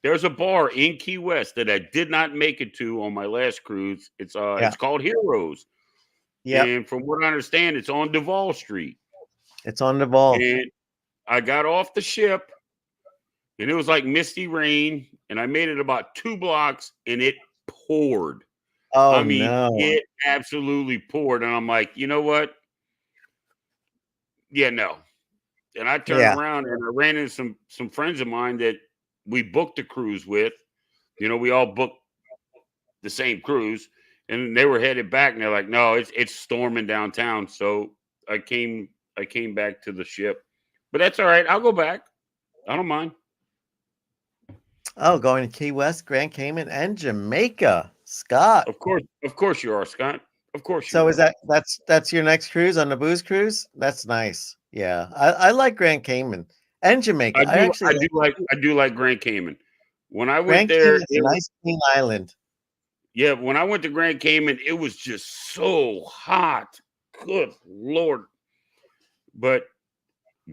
There's a bar in Key West that I did not make it to on my last cruise. Yeah, It's called Heroes, yeah, and from what I understand, it's on Duval Street. it's on the ball. And I got off the ship, and it was like misty rain, and I made it about 2 blocks, and it poured. I Oh mean, no. it absolutely poured, and I'm like, you know what? Yeah, no. And I turned Yeah. around and I ran into some friends of mine that we booked a cruise with. You know, we all booked the same cruise, and they were headed back, and they're like, "No, it's storming downtown." So I came back to the ship, but that's all right. I'll go back. I don't mind. Oh, going to Key West, Grand Cayman, and Jamaica. Scott. Of course you are, Scott. Of course you So is are. that's your next cruise on the booze cruise? That's nice. Yeah. I like Grand Cayman and Jamaica. I actually like I do like Grand Cayman. When I went Grand there, Cayman's a nice clean island. yeah, when I went to Grand Cayman, it was just so hot. Good Lord. But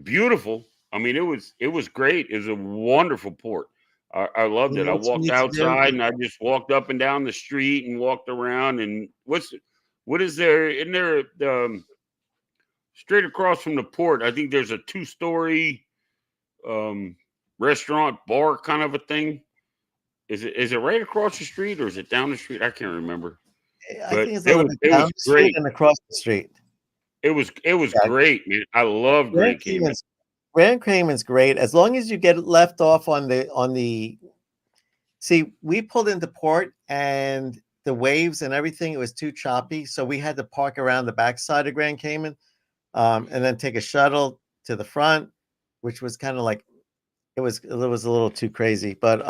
beautiful. I mean, it was great. It was a wonderful port. I loved You it. know I what you walked need to do? outside and I just walked up and down the street and walked around. And what is there? Isn't there straight across from the port? I think there's a 2-story um, restaurant bar kind of a thing. Is it right across the street or is it down the street? I can't remember. I But think it's a little bit it down was the street great. and across the street. It was Yeah. great, man. I love Grand Grand Cayman. Cayman's Grand Cayman's great as long as you get left off on the. See, we pulled into port and the waves and everything, it was too choppy. So we had to park around the backside of Grand Cayman, and then take a shuttle to the front, which was kind of like it was a little too crazy. But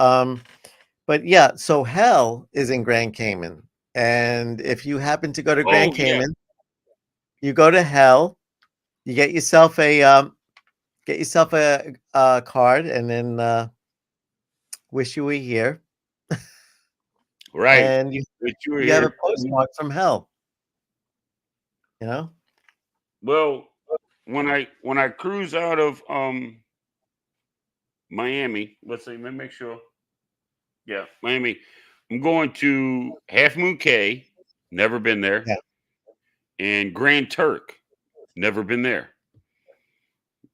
yeah, so Hell is in Grand Cayman. And if you happen to go to Grand Oh yeah. Cayman, you go to Hell, you get yourself a card, and then wish you were here, Right. and you But you were you have a here. postmark from Hell, you know? Well, when I cruise out of Miami, let's see, let me make sure. Yeah, Miami. I'm going to Half Moon Cay, never been there, Yeah. and Grand Turk, never been there.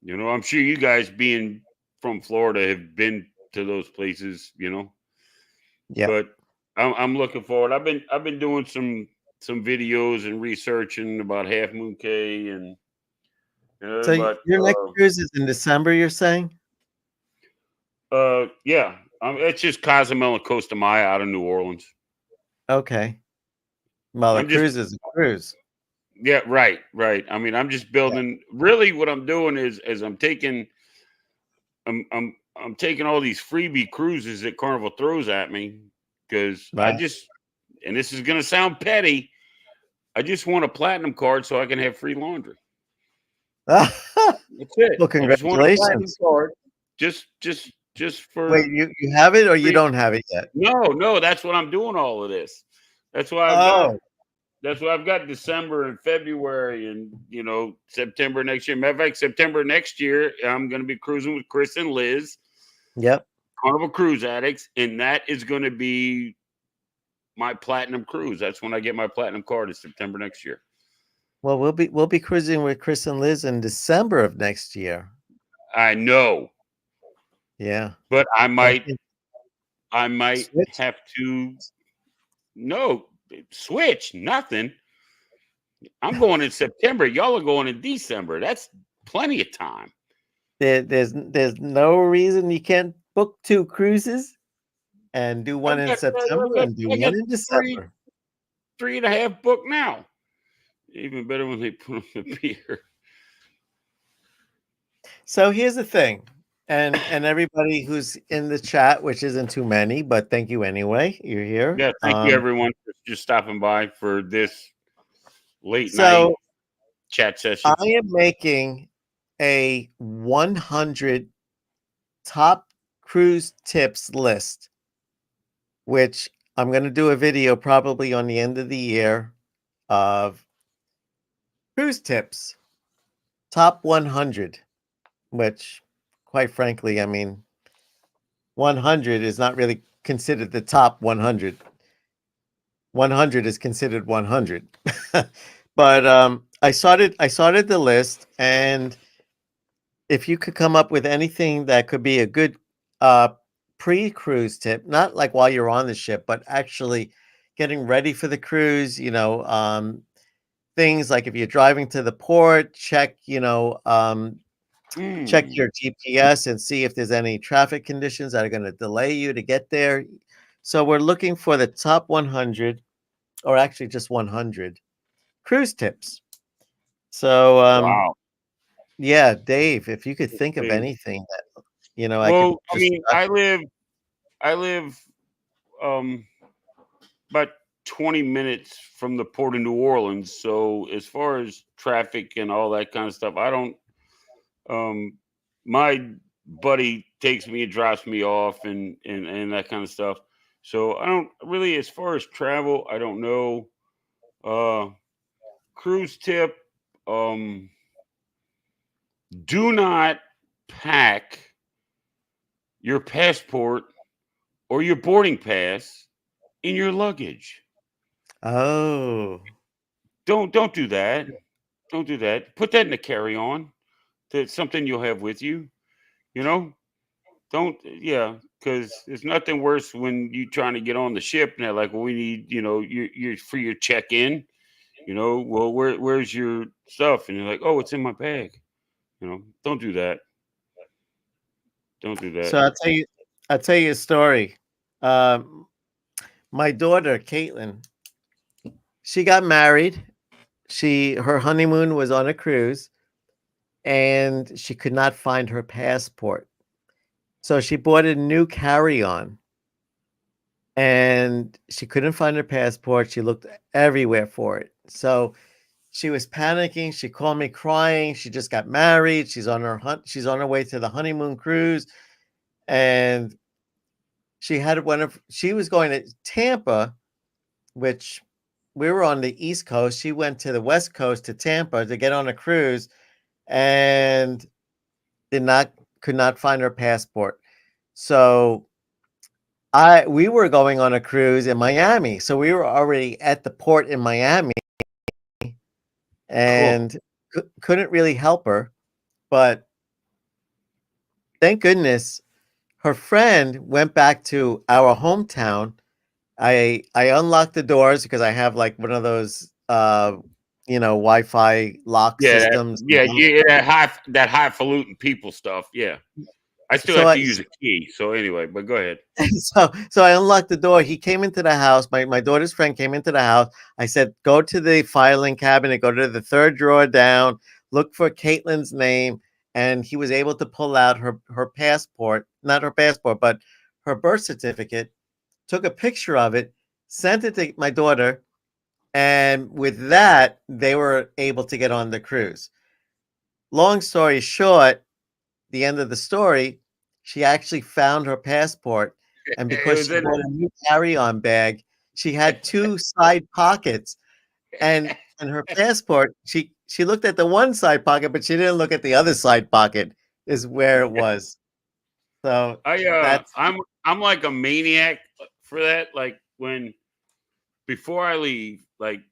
You know, I'm sure you guys being from Florida have been to those places, you know. Yeah. But I'm looking forward. I've been doing some videos and researching about Half Moon Cay and So but your next cruise is in December, you're saying? yeah, it's just Cozumel and Costa Maya out of New Orleans. Okay. Well, the I'm just cruise is a cruise. Yeah, right, right. I mean, I'm just Yeah. building. Really, what I'm doing is I'm taking all these freebie cruises that Carnival throws at me because I Right. just, and this is gonna sound petty, I just want a platinum card so I can have free laundry. That's it. Well, I just want a platinum congratulations. card, just Wait, for you have it or you free. don't have it yet? No, that's what I'm doing. All of this. That's why I've got Oh, That's why I've got December and February and September next year. Matter of fact, September next year, I'm going to be cruising with Chris and Liz, yep. Carnival Cruise Addicts, and that is going to be my platinum cruise. That's when I get my platinum card in September next year. Well, we'll be cruising with Chris and Liz in December of next year. I know, Yeah. but I might Switch. have to switch. Nothing. I'm going in September. Y'all are going in December. That's plenty of time. There's no reason you can't book 2 cruises and do one in September and do I one got in December. 3.5 book now. Even better when they put on the beer. So here's the thing, and everybody who's in the chat, which isn't too many, but thank you anyway. You're here. Yeah, thank you everyone for just stopping by for this late night So chat session. I am making a 100 top cruise tips list, which I'm going to do a video probably on the end of the year of cruise tips, top 100, which quite frankly, I mean, 100 is not really considered the top 100. 100 is considered 100. But I started the list, and if you could come up with anything that could be a good pre-cruise tip, not like while you're on the ship, but actually getting ready for the cruise, things like if you're driving to the port, check your GPS and see if there's any traffic conditions that are going to delay you to get there. So we're looking for the top 100, or actually just 100 cruise tips. So Wow. yeah, Dave, if you could think of Dave. anything that I could Well, I just mean, I live about 20 minutes from the port of New Orleans. So as far as traffic and all that kind of stuff, I don't my buddy takes me and drops me off and that kind of stuff. So I don't really, as far as travel, I don't know. Cruise tip, do not pack your passport or your boarding pass in your luggage. Oh, Don't do that. Don't do that. Put that in the carry-on. That's something you'll have with you. You know, don't because there's nothing worse when you trying to get on the ship and they're like, well, we need, you're for your check-in. Well, where's your stuff? And you're like, oh, it's in my bag. Don't do that. Don't do that. so I'll tell you a story. My daughter Caitlin, she got married. Her honeymoon was on a cruise, and she could not find her passport. So she bought a new carry-on, and she couldn't find her passport. She looked everywhere for it. So she was panicking. She called me crying. She just got married. She's on her way to the honeymoon cruise, and she was going to Tampa, which we were on the East Coast. She went to the West Coast to Tampa to get on a cruise, and could not find her passport. So we were going on a cruise in Miami. So we were already at the port in Miami, and couldn't really help her. But thank goodness her friend went back to our hometown. I unlocked the doors because I have like one of those Wi-Fi lock systems. Yeah, that highfalutin people stuff. Yeah. I still have to use a key. So anyway, but go ahead. So I unlocked the door. He came into the house. My daughter's friend came into the house. I said, go to the filing cabinet, go to the third drawer down, look for Caitlin's name. And he was able to pull out her passport, not her passport, but her birth certificate, took a picture of it, sent it to my daughter. And with that, they were able to get on the cruise. Long story short, the end of the story, she actually found her passport, and because she bought a new carry-on bag, she had 2 side pockets, and her passport, she looked at the one side pocket, but she didn't look at the other side pocket is where it was. So I'm like a maniac for that. Like before I leave, like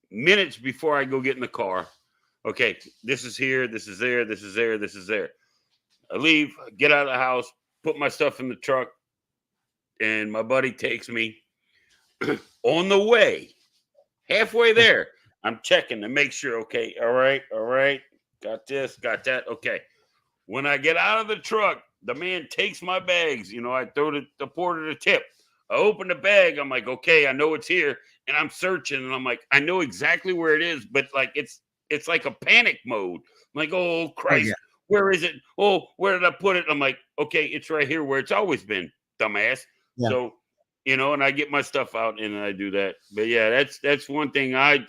minutes before I go get in the car, okay, this is here, this is there, this is there, this is there. I leave, get out of the house, put my stuff in the truck, and my buddy takes me. On the way, halfway there, I'm checking to make sure, okay, all right, got this, got that, okay. When I get out of the truck, the man takes my bags. I throw the porter the tip. I open the bag. I'm like, okay, I know it's here. And I'm searching, and I'm like, I know exactly where it is, but like it's like a panic mode. I'm like, oh, Christ. Oh, yeah. Where is it? Oh, where did I put it? I'm like, okay, it's right here where it's always been, dumbass. Yeah. So, and I get my stuff out and I do that. But yeah, that's one thing I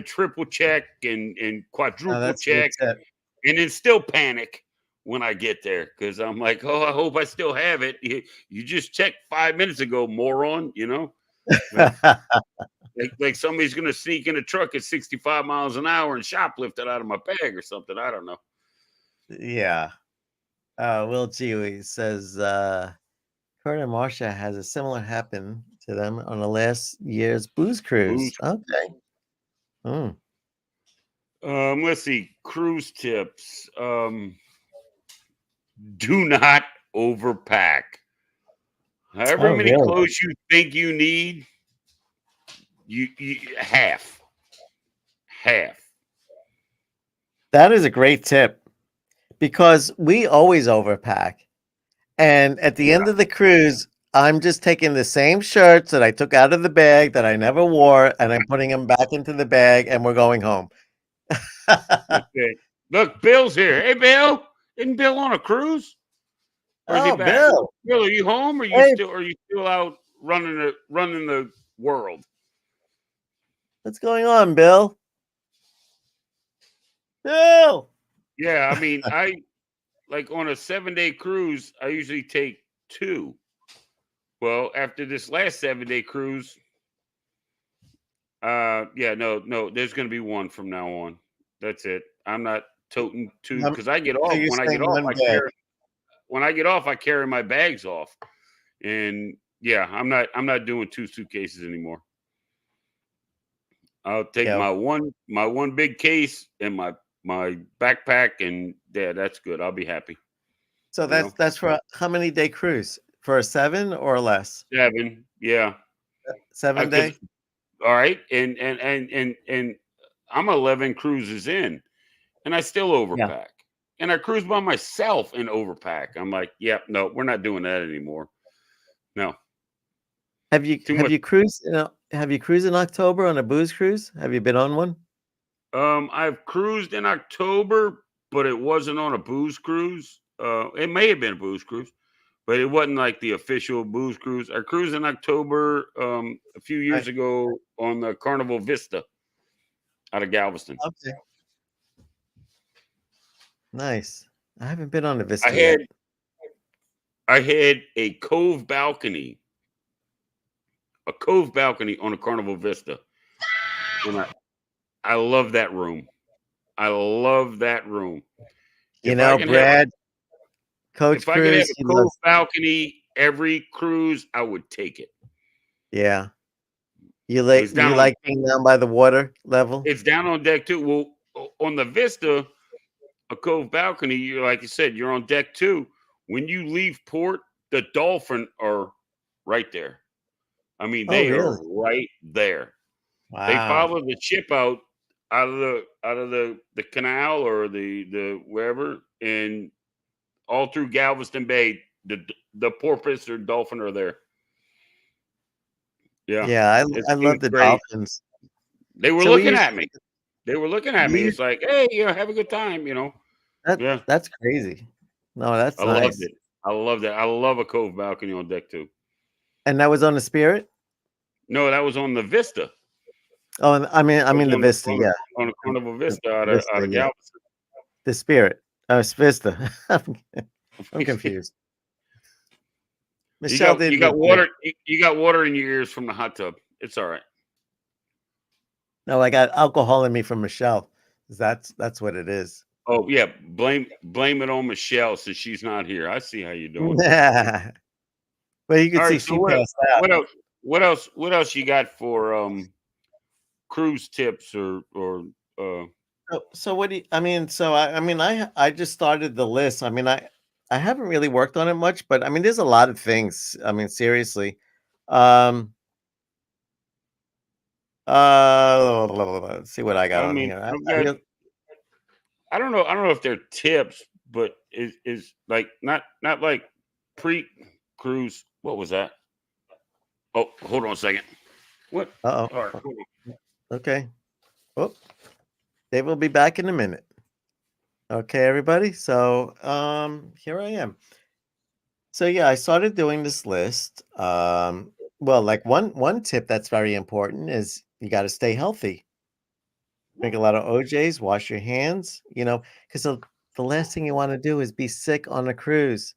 triple check and quadruple check, and then still panic when I get there because I'm like, oh, I hope I still have it. You just checked 5 minutes ago, moron. Like somebody's gonna sneak in a truck at 65 miles an hour and shoplift it out of my bag or something. I don't know. Yeah. Will G says Kurt and Marsha has a similar happen to them on the last year's booze cruise. Okay. Let's see. Cruise tips. Do not overpack. However many clothes you think you need, you half. That is a great tip because we always overpack. And at the end of the cruise, I'm just taking the same shirts that I took out of the bag that I never wore, and I'm putting them back into the bag, and we're going home. Okay. Look, Bill's here. Hey, Bill. Isn't Bill on a cruise? Or is he back? Bill, are you home? Or are you still out running the world? What's going on, Bill? Bill. Yeah, I mean, like on a 7-day cruise, I usually take 2. Well, after this last 7-day cruise, no, there's going to be 1 from now on. That's it. I'm not toting 2 because I get off. When I get off, I carry my bags off, and yeah, I'm not doing 2 suitcases anymore. I'll take my one big case and my backpack, and yeah, that's good. I'll be happy. So that's for how many day cruise? For a 7 or less? 7, yeah. 7 day. All right, and I'm 11 cruises in, and I still overpack. Yeah. And I cruise by myself and overpack. I'm like, yeah, no, we're not doing that anymore. No. Have you cruised have you cruised in October on a booze cruise? Have you been on one? I've cruised in October, but it wasn't on a booze cruise. It may have been a booze cruise, but it wasn't like the official booze cruise. I cruised in October a few years ago on the Carnival Vista out of Galveston. Okay. Nice. I haven't been on the I Vista had yet. I had a cove balcony on a Carnival Vista, and I love that room. I love that room. You If I know, can have Brad, Coach if I could have Cruz, he a cove loves. balcony every cruise, I would take it. Yeah. You It's down on like being down by the water level? it's down on deck too. Well, on the Vista, a cove balcony, you're like you said, you're on deck two. When you leave port, the dolphin are right there. I mean, Oh, they are really? right there. They Wow. follow the ship out of the canal or the wherever, and all through Galveston Bay, the porpoise or dolphin are there. Yeah, Yeah, it's I been love the great. dolphins. They were So we looking used at me. They were looking at we me. used It's like, hey, have a good time, Yeah, that's crazy. No, that's I loved nice. it. I loved it. I love a cove balcony on deck too. And that was on the Spirit? No, that was on the Vista. Oh, and I That mean was the Vista, yeah. on a Carnival Vista out Vista, of yeah. Galveston. The Spirit. Oh, it's Vista. I'm confused. Michelle did You live got there. water. You got water in your ears from the hot tub. It's all right. No, I got alcohol in me from Michelle. That's what it is. Oh yeah, blame it on Michelle since she's not here. I see how you're doing. Well, you can All see right, so she passed out. what else you got for cruise tips or So what do you, I mean? So I mean, I just started the list. I mean, I haven't really worked on it much, but I mean, there's a lot of things. I mean, seriously. Um, let's see what I got I on mean, here. I've got I don't know if they're tips, but is like not like pre-cruise. What was that? Oh, hold on a second. What? Uh-oh. All right, hold on. Okay. Oh, Dave will be back in a minute. Okay, everybody. So here I am. So yeah, I started doing this list. Well, like one tip that's very important is you got to stay healthy. Drink a lot of OJs, wash your hands, because the last thing you want to do is be sick on a cruise.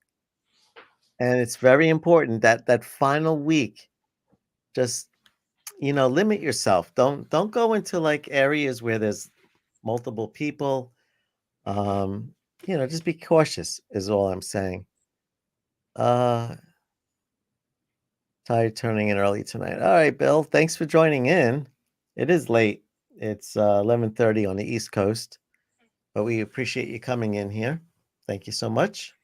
And it's very important that that final week, just limit yourself. Don't go into like areas where there's multiple people. Um, just be cautious is all I'm saying. Uh Tired turning in early tonight. All right, Bill. Thanks for joining in. It is late. It's 11:30 on the East Coast, but we appreciate you coming in here. Thank you so much.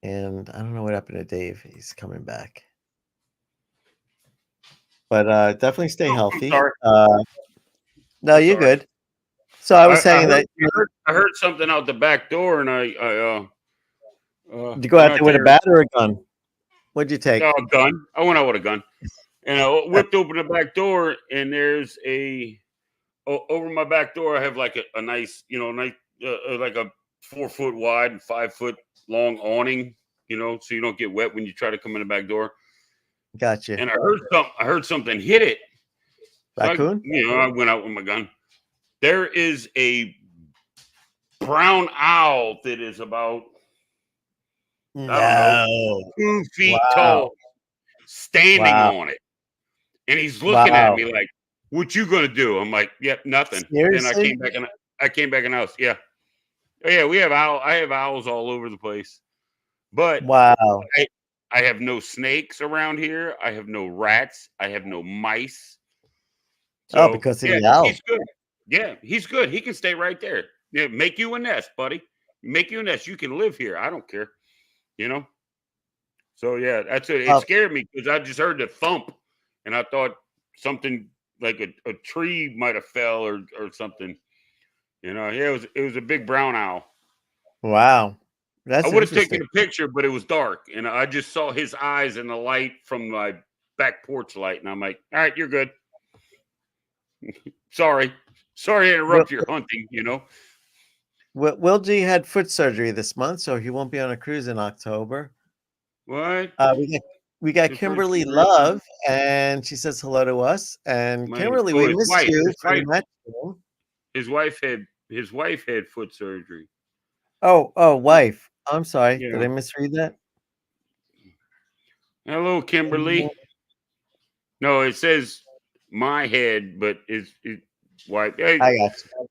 And I don't know what happened to Dave. He's coming back. But definitely stay Oh, I'm healthy. sorry. No, I'm you're sorry. good. So I was saying that I heard something out the back door, and did you go went out out there with a there. bat or a gun? What'd you take? A gun. I went out with a gun, and I whipped open the back door, and there's over my back door. I have like a nice, like a 4 foot wide and 5 foot long awning, so you don't get wet when you try to come in the back door. Gotcha. And I heard something hit it. So Raccoon? I went out with my gun. There is a brown owl that is about I don't know No. 2 feet Wow. tall, standing Wow. on it, and he's looking at Wow. me like, "What you gonna do?" I'm like, "Yep, nothing." Then I Seriously? came back in the house. Yeah, oh, yeah, we have I have owls all over the place, but Wow. I have no snakes around here. I have no rats. I have no mice. Oh, So because of yeah, the owl. he's good. Yeah, he's good. He can stay right there. Yeah, make you a nest, buddy. Make you a nest. You can live here. I don't care. You know. So yeah, that's it. It Oh, scared me because I just heard the thump, and I thought something like a tree might have fell or something. Yeah, it was a big brown owl. wow. I That's would have taken interesting. a picture, but it was dark, and I just saw his eyes and the light from my back porch light, and I'm like, all right, you're good. Sorry to interrupt your hunting. Will G had foot surgery this month, so he won't be on a cruise in October. What? We got His first Kimberly surgery? Love, and she says hello to us. And Kimberly, we his missed wife, you his for the wife, match game. his wife had foot surgery. Oh, wife. I'm sorry. Yeah. Did I misread that? Hello, Kimberly. No, it says my head, but it's wife. Hey, I got you.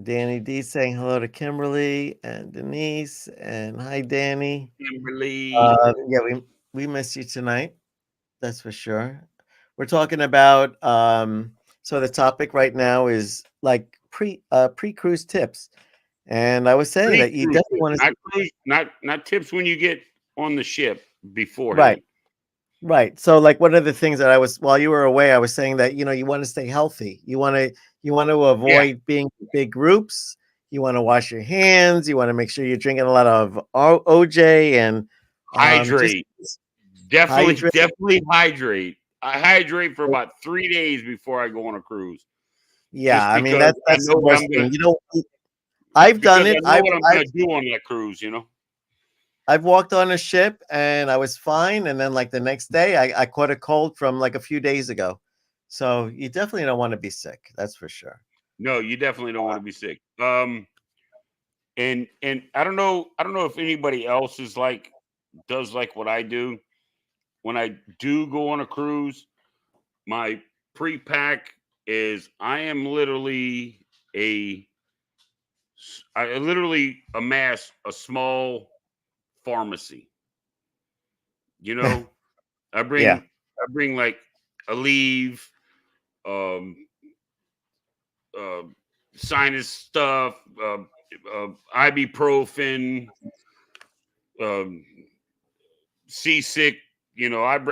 Danny D saying hello to Kimberly and Denise, and hi, Danny. Kimberly. Yeah, we miss you tonight. That's for sure. We're talking about so the topic right now is like pre-cruise tips. And I was saying that you Pre-cruise definitely tips, want to not cruise, not tips when you get on the ship beforehand. right. Right. So like one of the things that while you were away, I was saying that you want to stay healthy. You want to avoid being in big groups. You want to wash your hands. You want to make sure you're drinking a lot of OJ and Hydrate. hydrate. Definitely hydrate. I hydrate for about 3 days before I go on a cruise. Yeah, I mean because that's I know the what worst I'm thing. gonna I've done because it. I know what I'm gonna do on that cruise, I've walked on a ship and I was fine, and then like the next day I caught a cold from like a few days ago. So you definitely don't want to be sick. That's for sure. No, you definitely don't want to be sick. And I don't know if anybody else does like what I do. When I do go on a cruise, my pre-pack is I literally amass a small pharmacy. I bring like Aleve, um, sinus stuff, ibuprofen, seasick. I've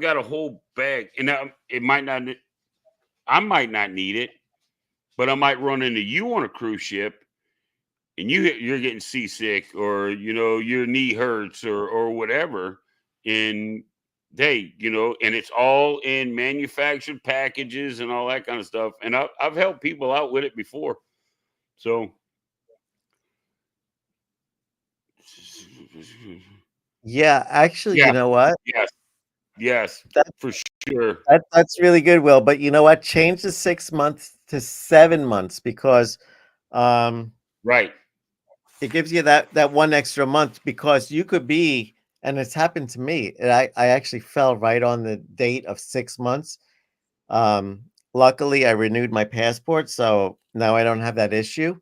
got a whole bag, and I might not need it, but I might run into you on a cruise ship, and you're getting seasick, or your knee hurts, or whatever, and and it's all in manufactured packages and all that kind of stuff. And I've helped people out with it before, so. Yeah, actually, Yeah. you know what? Yes, for sure. That's really good, Will. But you know what? Change the 6 months to 7 months because Right. it gives you that one extra month, because you could be, and it's happened to me. And I actually fell right on the date of 6 months. Luckily I renewed my passport, so now I don't have that issue.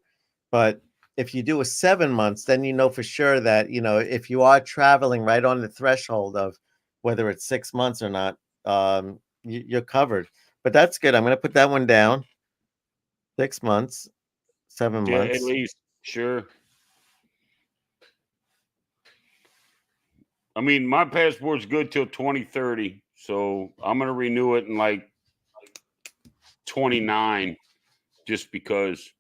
But if you do a 7 months, then you know for sure that if you are traveling right on the threshold of whether it's 6 months or not, you're covered. But that's good. I'm going to put that one down. 6 months, 7 Yeah, at months. least. Sure. I mean, my passport's good till 2030, so I'm gonna renew it in like 29, just because,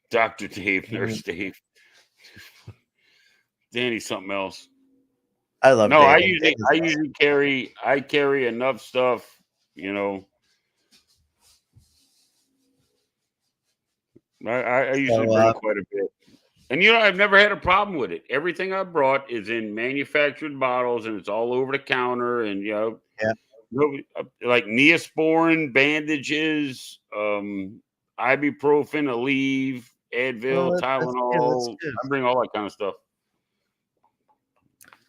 Dr. Dave, Nurse Dave, Danny, something else. I love No, I Dave. usually carry enough stuff, I usually bring quite a bit. And I've never had a problem with it. Everything I brought is in manufactured bottles, and it's all over the counter. And Yeah. like Neosporin bandages, ibuprofen, Aleve, Advil, Tylenol. Good. I bring all that kind of stuff.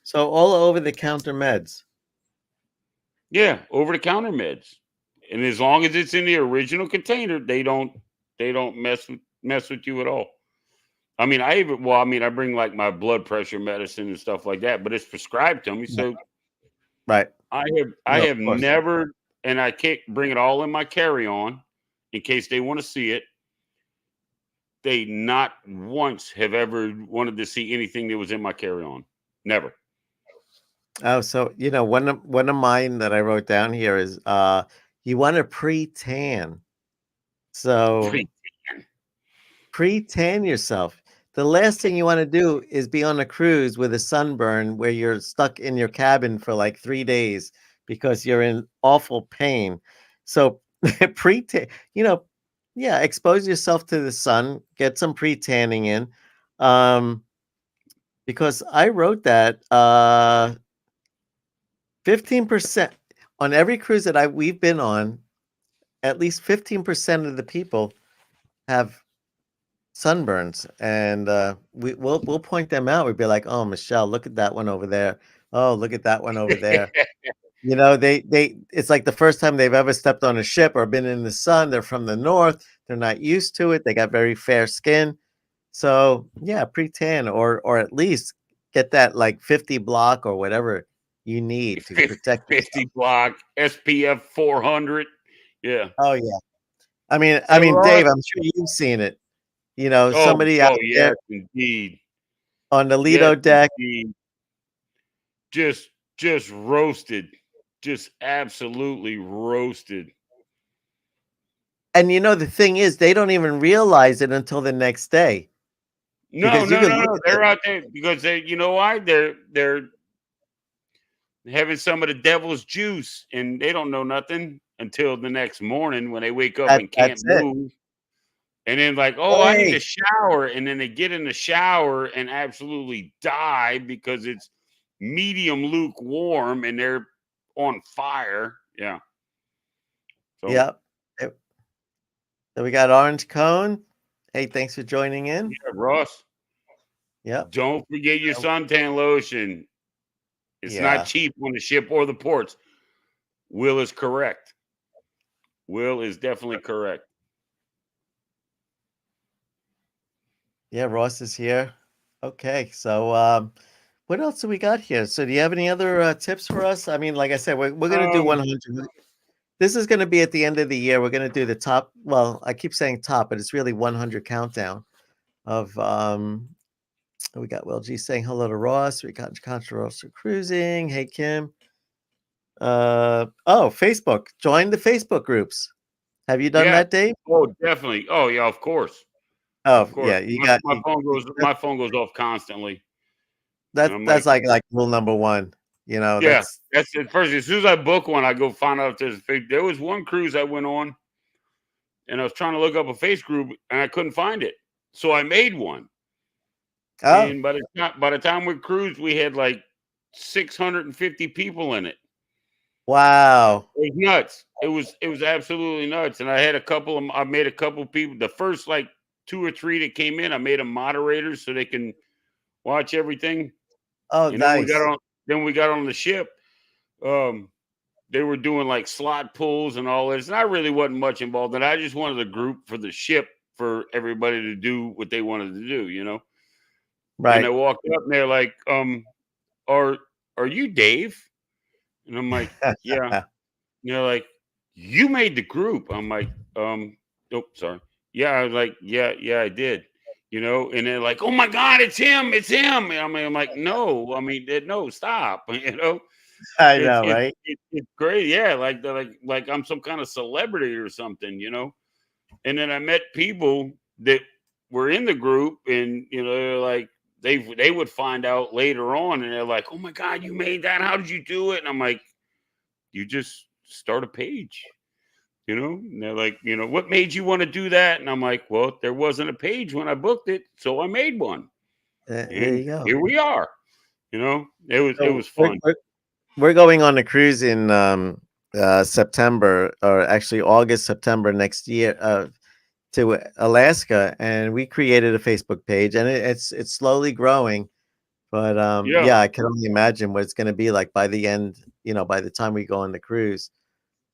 So all over the counter meds. Yeah, over the counter meds, and as long as it's in the original container, they don't mess with you at all. I mean, I bring like my blood pressure medicine and stuff like that, but it's prescribed to me. So, right. I have never, and I can't bring it all in my carry-on in case they want to see it. They not once have ever wanted to see anything that was in my carry-on. Never. Oh, so one of mine that I wrote down here is you want to pre-tan. So pre-tan yourself. the last thing you want to do is be on a cruise with a sunburn where you're stuck in your cabin for like 3 days because you're in awful pain. So pre, you know, yeah, expose yourself to the sun, get some pre-tanning in. Because I wrote that 15% on every cruise that we've been on, at least 15% of the people have sunburns, and we'll point them out. We'd be like, "Oh, Michelle, look at that one over there. Oh, look at that one over there." You know, they it's like the first time they've ever stepped on a ship or been in the sun. They're from the north. They're not used to it. They got very fair skin. So yeah, pre-tan or at least get that like 50 block or whatever you need to protect yourself. 50 block, SPF 400. Yeah. Oh yeah. I So mean, Ross, Dave, I'm sure you've seen it. You know, oh, somebody out oh there yes, indeed. on the Yes, Lido deck. indeed. Just roasted. Just absolutely roasted. And you know, the thing is, they don't even realize it until the next day No, because you no, can no, look no. at They're it. out there because they, you know why? They're having some of the devil's juice and they don't know nothing until the next morning when they wake up and can't That's it. move. And then like, oh, I need a Hey, shower. And then they get in the shower and absolutely die because it's medium lukewarm and they're on fire. Yeah. So yep. Yep. So we got Orange Cone. Hey, thanks for joining in. yeah, Ross, Yep. don't forget your suntan lotion. It's not Yeah. cheap on the ship or the ports. Will is correct. Will is definitely correct. Yeah, Ross is here. Okay, so what else do we got here? So do you have any other tips for us? I mean, like I said, we're gonna do Um, 100. This is gonna be at the end of the year. We're gonna do the top. Well, I keep saying top, but it's really 100 countdown of we got Will G saying hello to Ross. We got controversial cruising. Hey Kim. Oh, Facebook. Join the Facebook groups. Have you done yeah. that, Dave? Oh, definitely. Oh, yeah, of course. Oh, Of course. yeah. You My, got my phone goes my phone goes off constantly. And I'm that's like, like rule number one. You know, yeah, that's that's it. First, as soon as I book one, I go find out if there's a face. There was one cruise I went on and I was trying to look up a face group and I couldn't find it. So I made one. oh And by the time we cruised, we had like 650 people in it. wow. It was nuts. It was absolutely nuts. And I had I made a couple people. The first like 2 or 3 that came in, I made them moderators so they can watch everything. Oh, And then nice. we got on the ship. Um, they were doing like slot pulls and all this. And I really wasn't much involved in it. I just wanted a group for the ship for everybody to do what they wanted to do, you know. And I Right. walked up and they're like, are are you Dave? And I'm like, yeah. And they're like, you made the group. I'm like, oh, sorry. Yeah, I was like, yeah, I did. You know, and they're like, oh my God, it's him, it's him. And I'm like, no, no, stop. You know, I know, right? it's great. Yeah, like like I'm some kind of celebrity or something, you know. And then I met people that were in the group, and you know, they're like they would find out later on, and they're like, "Oh my God, you made that! How did you do it?" And I'm like, "You just start a page." You know, and they're like, you know, what made you want to do that? And I'm like, well, there wasn't a page when I booked it, so I made one, There and you go. here we are. You know, it So was fun. we're going on a cruise in September, or actually August, September next year, to Alaska, and we created a Facebook page, and it's slowly growing. But Yeah, yeah, I can only imagine what it's going to be like by the end. You know, by the time we go on the cruise.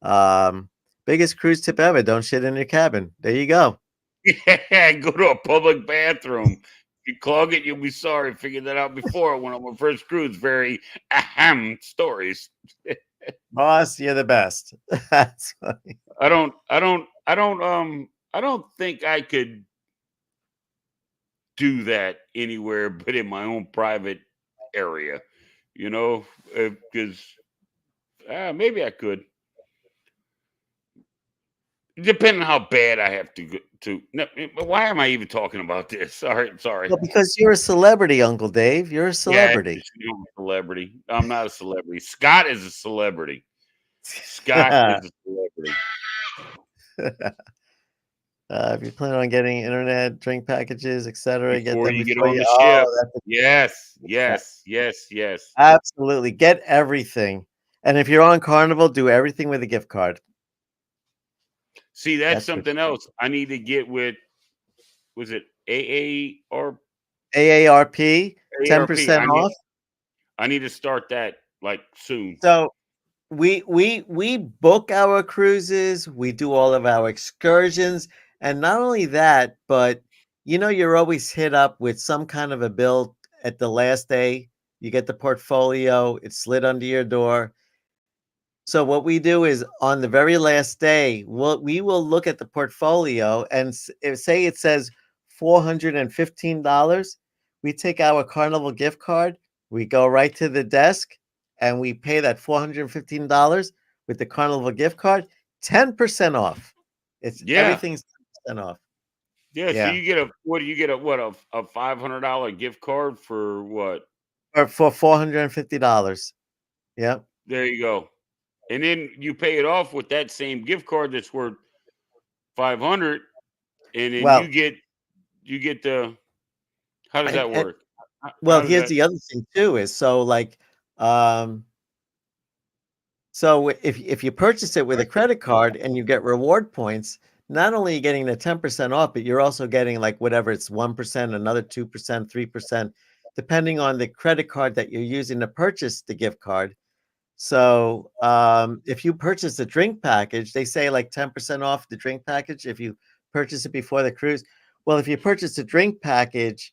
Um, Biggest cruise tip ever: don't shit in your cabin. There you go. yeah. Go to a public bathroom. If you clog it, you'll be sorry. Figured that out before. When on my first cruise, very ahem stories. Boss, you're the best. That's funny. I don't think I could do that anywhere but in my own private area. You know, because maybe I could, depending on how bad I have No, but why am I even talking about this? Sorry. Well, because you're a celebrity, Uncle Dave. You're a Yeah, celebrity. I'm a celebrity. I'm not a celebrity. Scott is a celebrity. Scott is a celebrity. If you plan on getting internet, drink packages, etc., get Before them you get before on you. the ship. Oh, that's Yes. absolutely get everything. And if you're on Carnival, do everything with a gift card. See, that's That's for something else. I need to get with. Was it AA or AARP, ARP? 10% off. I need to start that like soon. So we book our cruises, we do all of our excursions, and not only that, but you're always hit up with some kind of a bill at the last day. You get the portfolio, it's slid under your door. So what we do is on the very last day, we will look at the portfolio and say it says $415. We take our Carnival gift card, we go right to the desk, and we pay that $415 with the Carnival gift card, 10% off. Yeah. Everything's 10% off. Yeah. So Yeah. you get a $500 gift card for what? Or for $450. Yep. There you go. And then you pay it off with that same gift card that's worth $500, and then Well, you get the. How does that work? Well, here's the other thing too is so if you purchase it with a credit card and you get reward points, not only are you getting the 10% off, but you're also getting like whatever it's 1%, another 2%, 3%, depending on the credit card that you're using to purchase the gift card. So if you purchase a drink package, they say like 10% off the drink package if you purchase it before the cruise. Well, if you purchase a drink package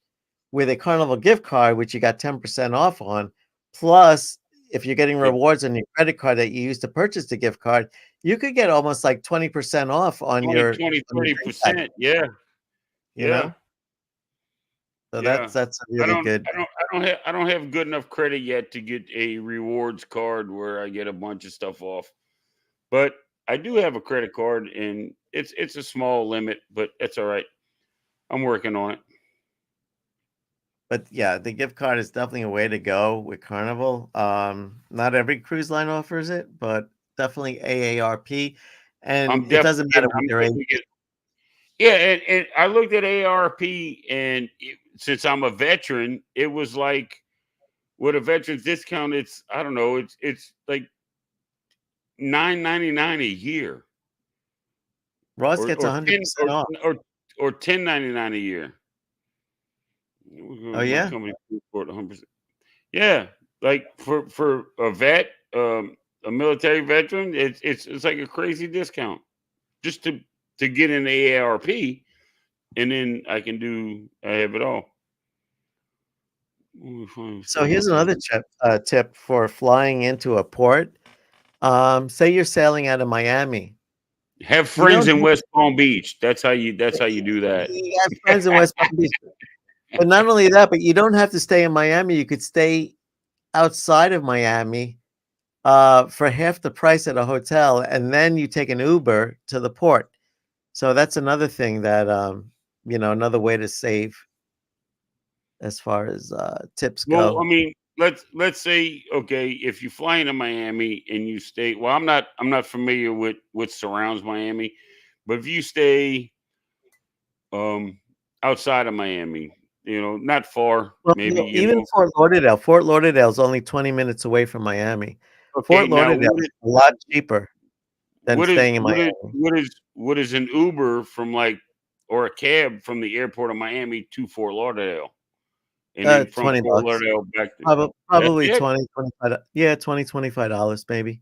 with a Carnival gift card, which you got 10% off on, plus if you're getting rewards on your credit card that you use to purchase the gift card, you could get almost like 20% off on 20, your 30%. Yeah. you know. So Yeah. that's really good. I don't have good enough credit yet to get a rewards card where I get a bunch of stuff off. But I do have a credit card, and it's a small limit, but that's all right. I'm working on it. But yeah, the gift card is definitely a way to go with Carnival. Not every cruise line offers it, but definitely AARP. And it doesn't matter what your age. Yeah, and I looked at AARP, and since I'm a veteran, it was like with a veteran's discount, it's I don't know, it's like $9.99 a year. Ross gets 100% off. Or $10.99 a year. Oh yeah. Yeah, like for a vet, a military veteran, it's like a crazy discount just to get in the AARP, and then I have it all. So here's another tip for flying into a port. Say you're sailing out of Miami. Have friends in West Palm Beach. That's how you do that. You have friends in West Palm Beach. But not only that, but you don't have to stay in Miami. You could stay outside of Miami for half the price at a hotel, and then you take an Uber to the port. So that's another thing that another way to save as far as tips go. Well, I mean, let's say, okay, if you fly into Miami and you stay, well, I'm not familiar with what surrounds Miami, but if you stay outside of Miami, not far, Well, maybe even Fort Lauderdale. Fort Lauderdale is only 20 minutes away from Miami. Okay, Fort Lauderdale is a lot cheaper than staying in Miami. What is an Uber from or a cab from the airport of Miami to Fort Lauderdale? And then from $20 Fort Lauderdale back to probably $20, $25. Yeah, $20, $25 maybe.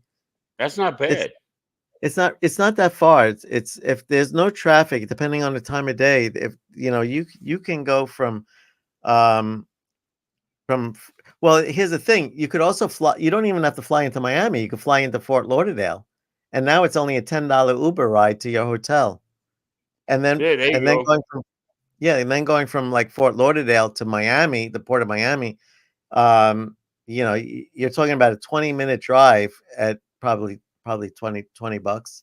That's not bad. It's not that far. It's if there's no traffic, depending on the time of day, if you can go from well, here's the thing. You could also fly. You don't even have to fly into Miami. You could fly into Fort Lauderdale, and now it's only a $10 Uber ride to your hotel, and then going from like Fort Lauderdale to Miami, the port of Miami. You're talking about a 20-minute drive at probably $20.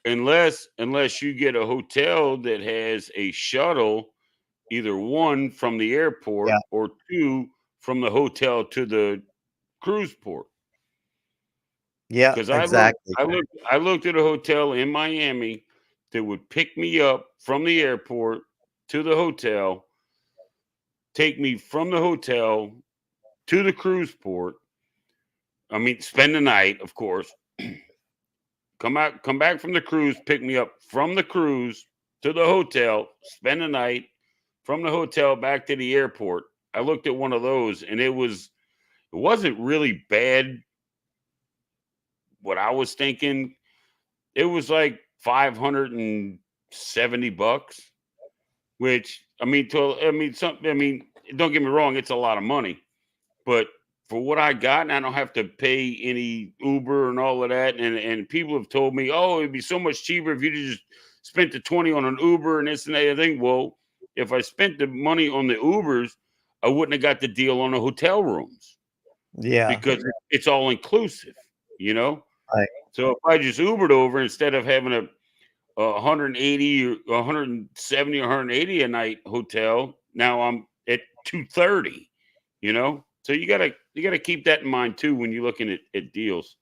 unless you get a hotel that has a shuttle, either one from the airport Yeah. or two from the hotel to the cruise port. Yeah, Because exactly. I looked at a hotel in Miami that would pick me up from the airport to the hotel, take me from the hotel to the cruise port. I mean, spend the night, of course. Come back from the cruise, pick me up from the cruise to the hotel, spend the night, from the hotel back to the airport. I looked at one of those and it wasn't really bad what I was thinking. It was like $570, which I mean, don't get me wrong, it's a lot of money, but for what I got, and I don't have to pay any Uber and all of that. And people have told me, oh, it'd be so much cheaper if you just spent the 20 on an Uber and this and that thing. Well, if I spent the money on the Ubers, I wouldn't have got the deal on the hotel rooms Yeah. because it's all inclusive, you know? Right. So if I just Ubered over instead of having a 180 or 170 or 180 a night hotel, now I'm at 230, you know? So you gotta keep that in mind too when you're looking at deals.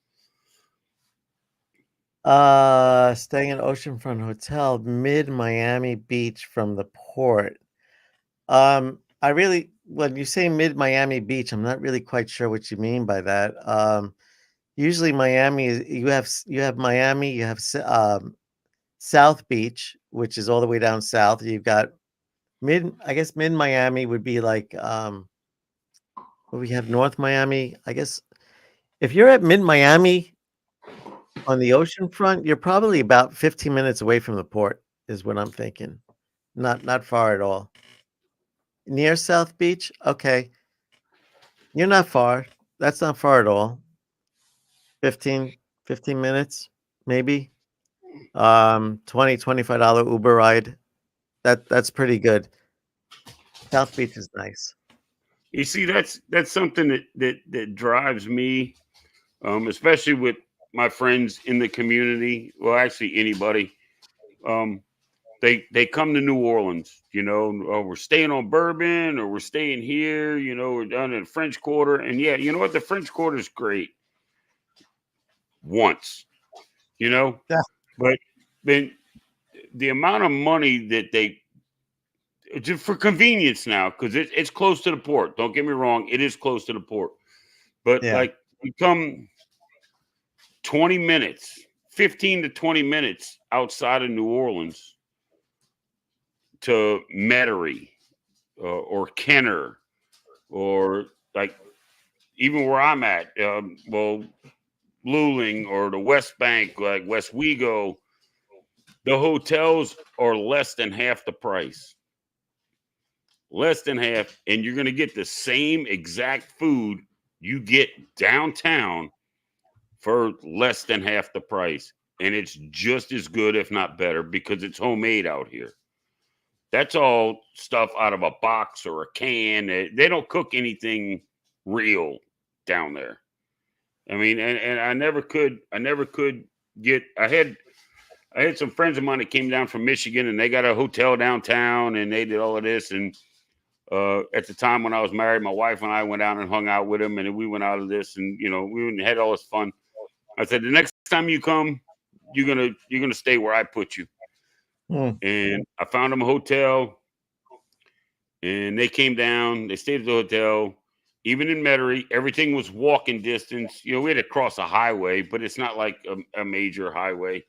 Staying in oceanfront hotel, mid Miami Beach from the port. I really, when you say mid Miami Beach, I'm not really quite sure what you mean by that. Usually Miami is you have Miami, you have South Beach, which is all the way down south. You've got I guess mid Miami would be like we have North Miami. I guess if you're at mid Miami on the ocean front, you're probably about 15 minutes away from the port, is what I'm thinking. Not far at all. Near South Beach? Okay. You're not far. That's not far at all. 15 minutes, maybe. 25 Uber ride. That's pretty good. South Beach is nice. You see, that's something that drives me, especially with my friends in the community. Well, actually, anybody. Um, they come to New Orleans, you know. Oh, we're staying on Bourbon, or we're staying here, you know. We're down in the French Quarter, and yeah, you know what? The French Quarter is great once, you know, Yeah. but then the amount of money that they just for convenience now, because it's close to the port. Don't get me wrong, it is close to the port, but Yeah. like we come 20 minutes, 15 to 20 minutes outside of New Orleans to Metairie or Kenner or like even where I'm at, well, Luling or the West Bank, like West Wego, the hotels are less than half the price. Less than half, and you're going to get the same exact food you get downtown for less than half the price. And it's just as good, if not better, because it's homemade out here. That's all stuff out of a box or a can. They don't cook anything real down there. I mean, and I never could get I had some friends of mine that came down from Michigan and they got a hotel downtown and they did all of this. And at the time when I was married, my wife and I went out and hung out with him, and we went out of this, and you know, we had all this fun. I said, the next time you come, you're gonna stay where I put you. Mm. And I found them a hotel, and they came down. They stayed at the hotel. Even in Metairie, everything was walking distance. You know, we had to cross a highway, but it's not like a major highway.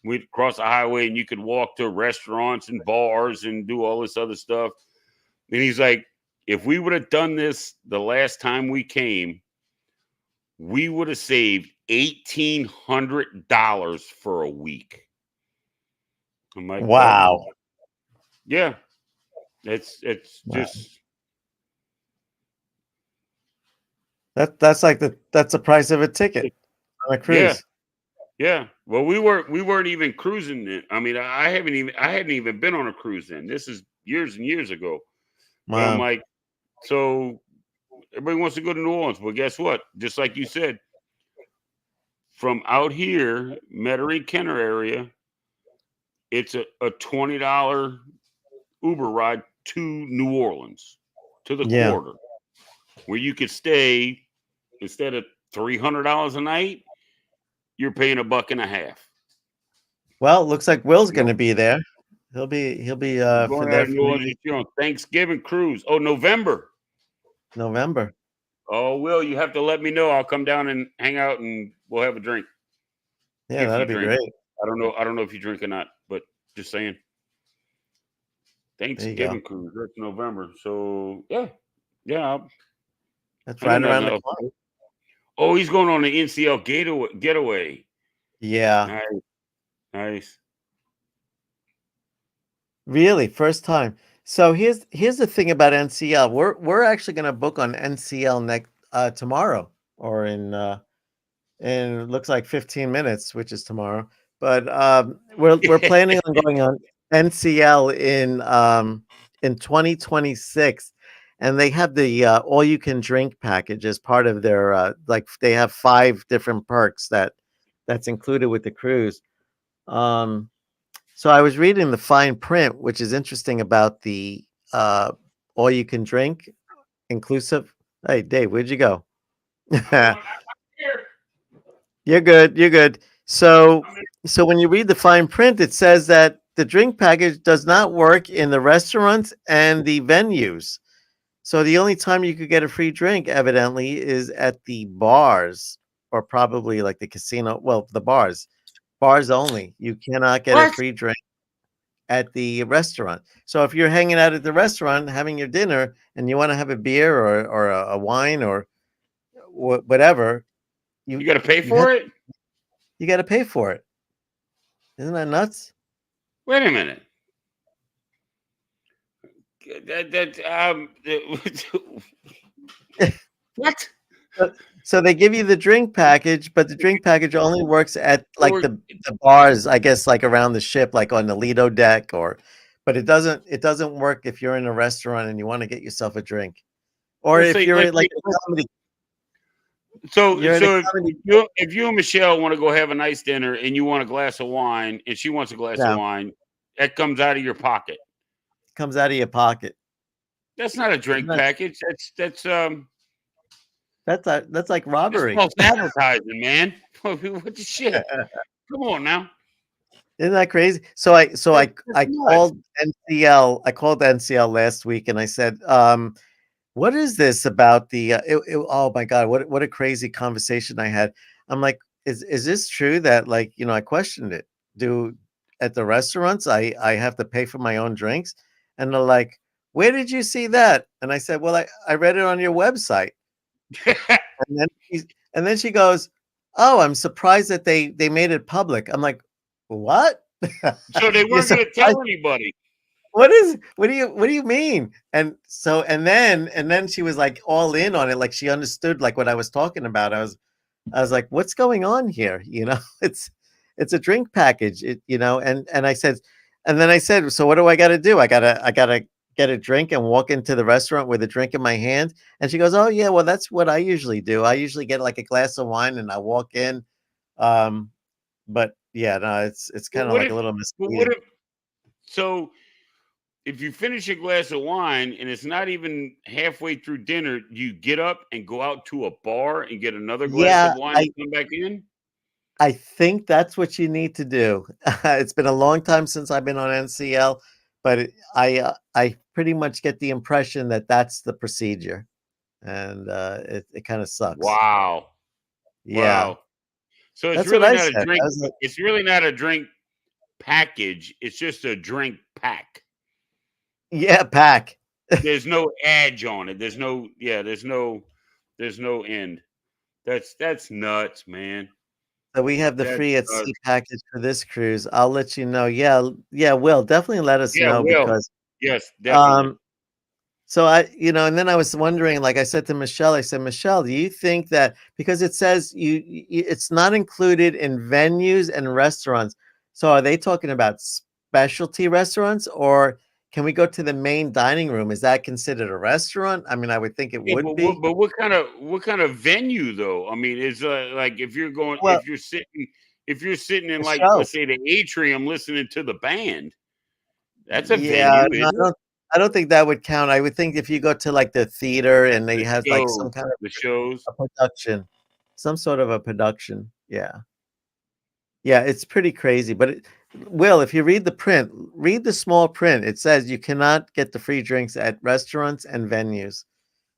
We'd cross a highway, and you could walk to restaurants and bars and do all this other stuff. And he's like, if we would have done this the last time we came, we would have saved $1,800 for a week. I'm like, well, Wow. yeah, it's Wow. just That's the price of a ticket on a cruise. yeah. Well, we weren't even cruising then. I mean, I hadn't even been on a cruise then. This is years and years ago. But I'm Wow. like, so everybody wants to go to New Orleans. Well, guess what? Just like you said, from out here, Metairie, Kenner area, it's a $20 Uber ride to New Orleans, to the Yeah. quarter, where you could stay instead of $300 a night, you're paying $1.50. Well, it looks like Will's You going know, to be there. He'll be for going there out of for New Orleans, you know, Thanksgiving cruise. Oh, November. November. Oh, Will, you have to let me know. I'll come down and hang out, and we'll have a drink. Yeah, If you that'd be drink, great. I don't know if you drink or not, but just saying. There you go. Thanksgiving cruise. That's November. So yeah, yeah. That's I got right nothing around the else to corner. do. Oh, he's going on the NCL getaway. Yeah, Nice, nice. really, first time. So here's the thing about NCL. We're actually going to book on NCL next tomorrow, or in it looks like 15 minutes, which is tomorrow. But we're planning on going on NCL in 2026, and they have the all you can drink package as part of their like they have 5 different perks that's included with the cruise. Um, so I was reading the fine print, which is interesting about the all you can drink inclusive. Hey, Dave, where'd you go? You're good. You're good. So when you read the fine print, it says that the drink package does not work in the restaurants and the venues. So the only time you could get a free drink, evidently, is at the bars or probably like the casino. Well, the bars only. You cannot get a What? free drink at the restaurant. So if you're hanging out at the restaurant having your dinner and you want to have a beer or a wine or whatever, you You got to pay you have for it. you got to pay for it. Isn't that nuts? Wait a minute. That what? So they give you the drink package, but the drink package only works at like Or the bars, I guess, like around the ship, like on the Lido deck, or but it doesn't work if you're in a restaurant and you want to get yourself a drink, or let's if say you're let's at like say, a comedy, so you're at a so comedy. if you and Michelle want to go have a nice dinner and you want a glass of wine and she wants a glass of No, wine, that comes out of your pocket. it comes out of your pocket. That's not a Isn't drink package. that's like That's robbery. false advertising, man. What the shit? Come on now. Isn't that crazy? So I That's I nuts. called NCL. I called NCL last week and I said, what is this about the oh my god, what a crazy conversation I had. I'm like, is this true that like, I questioned it. Do at the restaurants I have to pay for my own drinks? And they're like, where did you see that? And I said, well, I read it on your website. And then she goes, oh, I'm surprised that they made it public. I'm like, what? So they You're weren't going to surprised? tell anybody. What do you mean? And so and then she was like all in on it, like she understood like what I was talking about. I was like, what's going on here? It's a drink package. And I said, and then I said, so what do I gotta do? I gotta get a drink and walk into the restaurant with a drink in my hand. And she goes, oh yeah, well, that's what I usually do. I usually get like a glass of wine and I walk in. Um, but yeah, no, it's But kind of what like if? a little But what misleading. if? So if you finish a glass of wine and it's not even halfway through dinner, you get up and go out to a bar and get another glass of Yeah, wine and come back in. I think that's what you need to do. It's been a long time since I've been on NCL, but I pretty much get the impression that that's the procedure, and it kind of sucks. Wow. Yeah, Wow. So it's that's what really I not a said. I drink. was like, It's really not a drink package. It's just a drink pack. yeah, pack. There's no edge on it. There's no end. That's nuts, man. So we have the That's free at sea nuts. package for this cruise. I'll let you know. Yeah, yeah, Will definitely let us Yeah, know Will. because Yes, definitely. um so and then I was wondering, like I said to Michelle, I said, Michelle, do you think that because it says it's not included in venues and restaurants. So are they talking about specialty restaurants or can we go to the main dining room? Is that considered a restaurant? I mean, I would think it Yeah, would be. but what kind of venue though? I mean, it's like if you're going Well, if you're sitting if you're sitting in The like, show. let's say, the atrium listening to the band, that's a Yeah, venue, no, isn't it? I don't think that would count. I would think if you go to like the theater and they The has like some shows, kind of the shows. a production, some sort of a production. Yeah. Yeah, it's pretty crazy. But Will, if you read the print, read the small print. It says you cannot get the free drinks at restaurants and venues.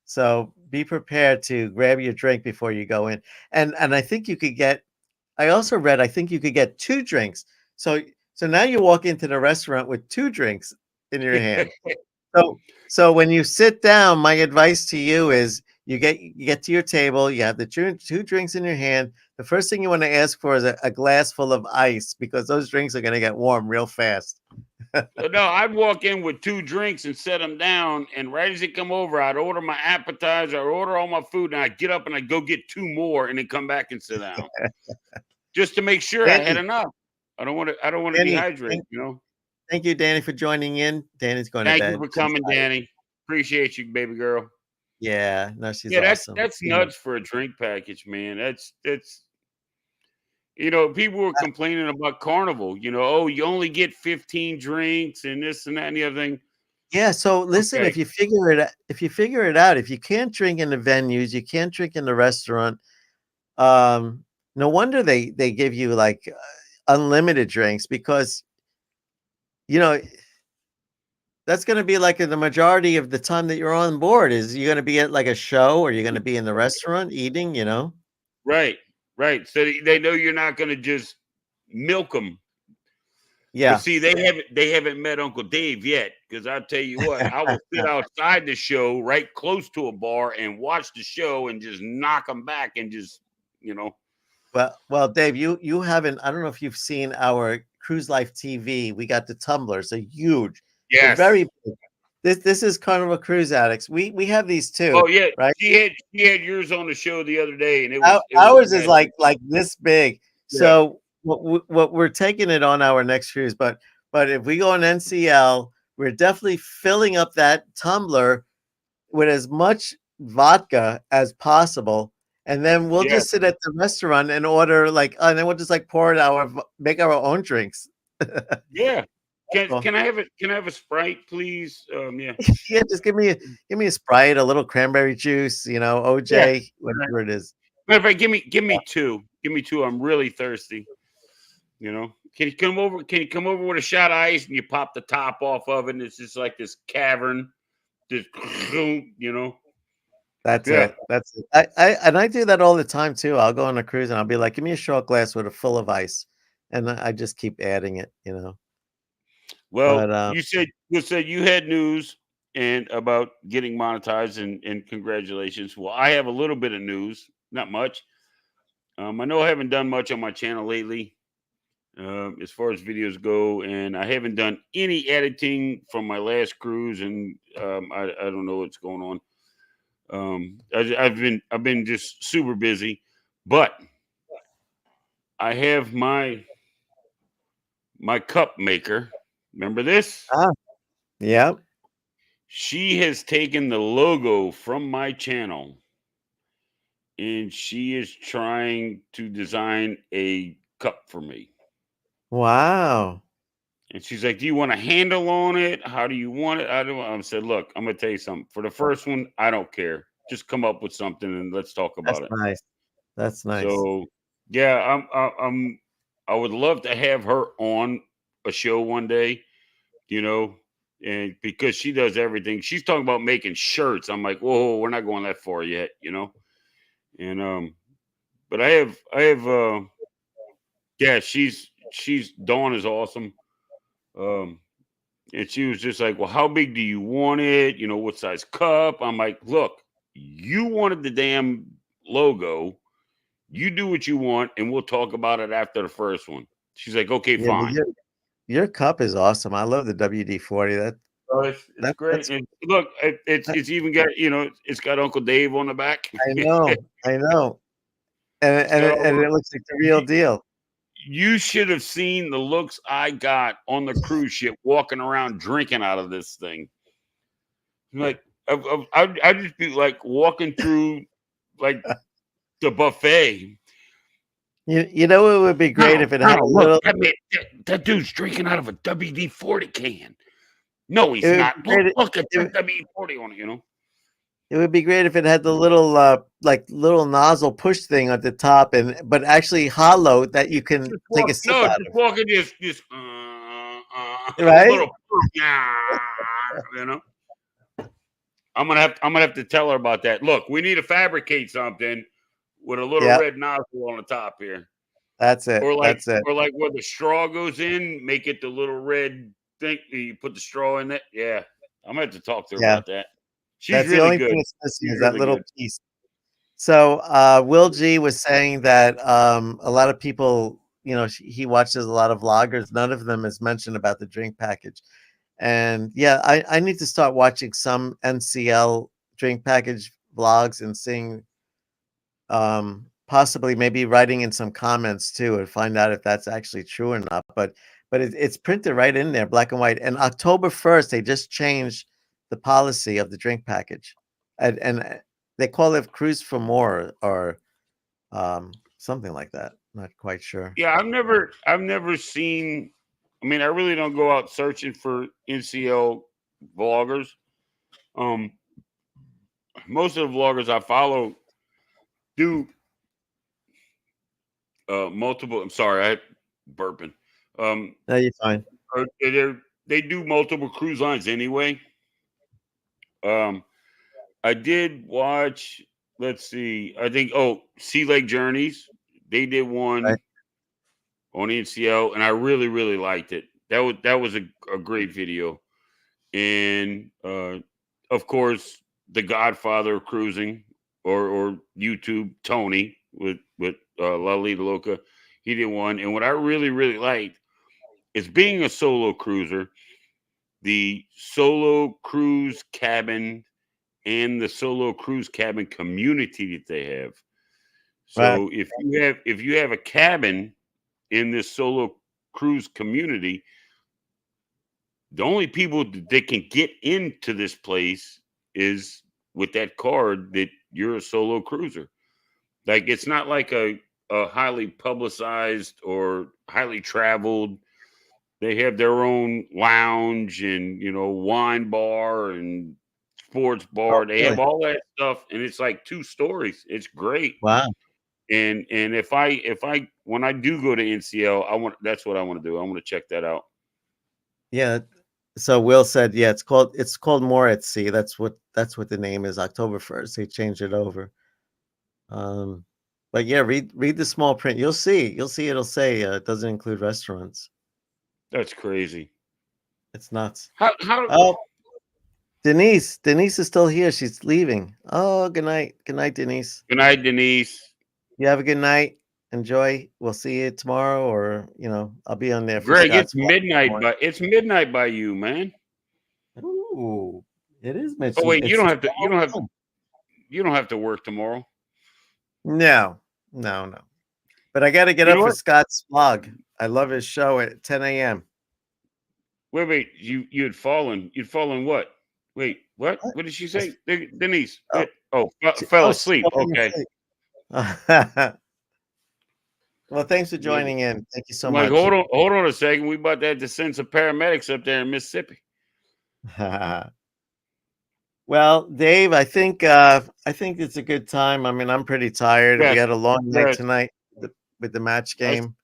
So be prepared to grab your drink before you go in. And I think you could get, I also read, I think you could get 2 drinks. So now you walk into the restaurant with 2 drinks in your hand. So so when you sit down, my advice to you is you get to your table, you have the 2 drinks in your hand. The first thing you want to ask for is a glass full of ice because those drinks are going to get warm real fast. No, I'd walk in with 2 drinks and set them down, and right as they come over, I'd order my appetizer, I'd order all my food, and I'd get up and I'd go get 2 more and then come back and sit down. Just to make sure I had Danny, enough. I don't want to Danny, dehydrate, you know. thank you, Danny, for joining in. Danny's going to Thank you bed. for She's coming, tired. Danny. Appreciate you, baby girl. Yeah, no, she's Yeah, awesome. that's nuts for a drink package, man. That's people were complaining about Carnival. Oh, you only get 15 drinks and this and that and the other thing. Yeah, so listen, Okay, if you figure it out, if you can't drink in the venues, you can't drink in the restaurant, um, no wonder they give you like unlimited drinks because you know that's going to be like the majority of the time that you're on board is you're going to be at like a show or you're going to be in the restaurant eating. right, right. So they know you're not going to just milk them. But Yeah. see, they haven't met Uncle Dave yet. Because I'll tell you what, I will sit outside the show, right close to a bar, and watch the show and just knock them back and just you know. Well, Dave, you haven't. I don't know if you've seen our Cruise Life TV. We got the tumblers. They're huge. They're Yes. very big. This is Carnival Cruise Addicts. We have these too, Oh yeah, right? she had yours on the show the other day, and it was Ours is massive. like this big. Yeah. So what we're taking it on our next cruise, but if we go on NCL, we're definitely filling up that tumbler with as much vodka as possible. And then we'll Yeah. just sit at the restaurant and order and then we'll just like pour it make our own drinks. Yeah. Well, Can I have it? Can I have a Sprite, please? Yeah. yeah, just give me a Sprite, a little cranberry juice, Yeah. OJ, whatever it is. Matter of fact, give me 2. Give me 2. I'm really thirsty. Can you come over? Can you come over with a shot of ice and you pop the top off of it, and it's just like this cavern, just That's Yeah. it. That's it. I do that all the time too. I'll go on a cruise and I'll be like, give me a short glass with a full of ice. And I just keep adding it. Well, But you said you had news and about getting monetized, and congratulations. Well, I have a little bit of news, not much. I know I haven't done much on my channel lately, as far as videos go, and I haven't done any editing from my last cruise, and I don't know what's going on. I've been just super busy, but I have my cup maker. Remember this? yeah. She has taken the logo from my channel and she is trying to design a cup for me. Wow. And she's like, "Do you want a handle on it? How do you want it?" I said, "Look, I'm gonna tell you something. For the first one, I don't care. Just come up with something and let's talk That's about it." nice. That's nice. So, yeah, I would love to have her on a show one day, and because she does everything. She's talking about making shirts. I'm like, whoa, we're not going that far yet. And but I have yeah, she's Dawn is awesome. Um and she was just like, well, how big do you want it? What size cup? I'm like, look, you wanted the damn logo. You do what you want, and we'll talk about it after the first one. She's like, okay, Yeah, but fine. your cup is awesome. I love the WD-40. Oh, it's great. That's And look, it's even got it's got Uncle Dave on the back. I know. I know. And So it looks like the real deal. you should have seen the looks I got on the cruise ship walking around drinking out of this thing. Like I'd just be like walking through like the buffet. You know it would be great if it had a little. Look, that dude's drinking out of a WD-40 can. No, he's It would not. be great. Look at the It, WD-40 on it. it would be great if it had the little like little nozzle push thing at the top, but actually hollow that you can take a sip out Just of. walking, just Right? little, you know. I'm gonna have to tell her about that. Look, we need to fabricate something with a little Yeah, red nozzle on the top here, that's it. That's it. or like where the straw goes in, make it the little red thing. You put the straw in it. Yeah, I'm gonna have to talk to her Yeah. about that. She's That's the really only good. thing that's missing She's is that really little good. piece. So Will G was saying that a lot of people, he watches a lot of vloggers. None of them has mentioned about the drink package. And yeah, I need to start watching some NCL drink package vlogs and seeing possibly maybe writing in some comments too and find out if that's actually true or not. But it's printed right in there, black and white. And October 1st, they just changed the policy of the drink package. And they call it Cruise for More or something like that. Not quite sure. Yeah, I've never seen. I mean, I really don't go out searching for NCL vloggers. Most of the vloggers I follow do multiple. I'm sorry, I burping. No, you're fine. They do multiple cruise lines anyway. I did watch. Let's see. I think Sea Lake Journeys. They did one Right. on NCL, and I really liked it. That was a great video. And of course, the Godfather of cruising or YouTube, Tony with Lalita Loca. He did one, and what I really liked is being a solo cruiser, the solo cruise cabin and the solo cruise cabin community that they have. So Right. if you have a cabin in this solo cruise community, the only people that can get into this place is with that card that you're a solo cruiser. Like it's not like a highly publicized or highly traveled. They have their own lounge and wine bar and sports bar. Oh, They really? have all that stuff, and it's like 2 stories. It's great. Wow. And if I when I do go to NCL, that's what I want to do. I want to check that out. Yeah. So Will said, yeah, it's called More at Sea. That's what the name is. October 1st, they changed it over. But yeah, read the small print. You'll see. It'll say it doesn't include restaurants. That's crazy. It's nuts. How Oh, Denise is still here. She's leaving. Oh, good night, Denise. Good night, Denise. You have a good night. Enjoy. We'll see you tomorrow, or I'll be on there. For Greg, Scott's it's midnight by you, man. Ooh, it is midnight. Oh wait, you don't have to work tomorrow. No. But I got to get You up know for what? Scott's vlog. I love his show at 10 a.m. Wait, you had fallen. You'd fallen what? Wait, what? What did she say? Denise. Fell asleep. Okay. Well, thanks for joining in. Thank you so I'm much. like, hold on a second. We about to have to send some paramedics up there in Mississippi. Well, Dave, I think it's a good time. I mean, I'm pretty tired. Yes, We had a long night yes. tonight with the match game.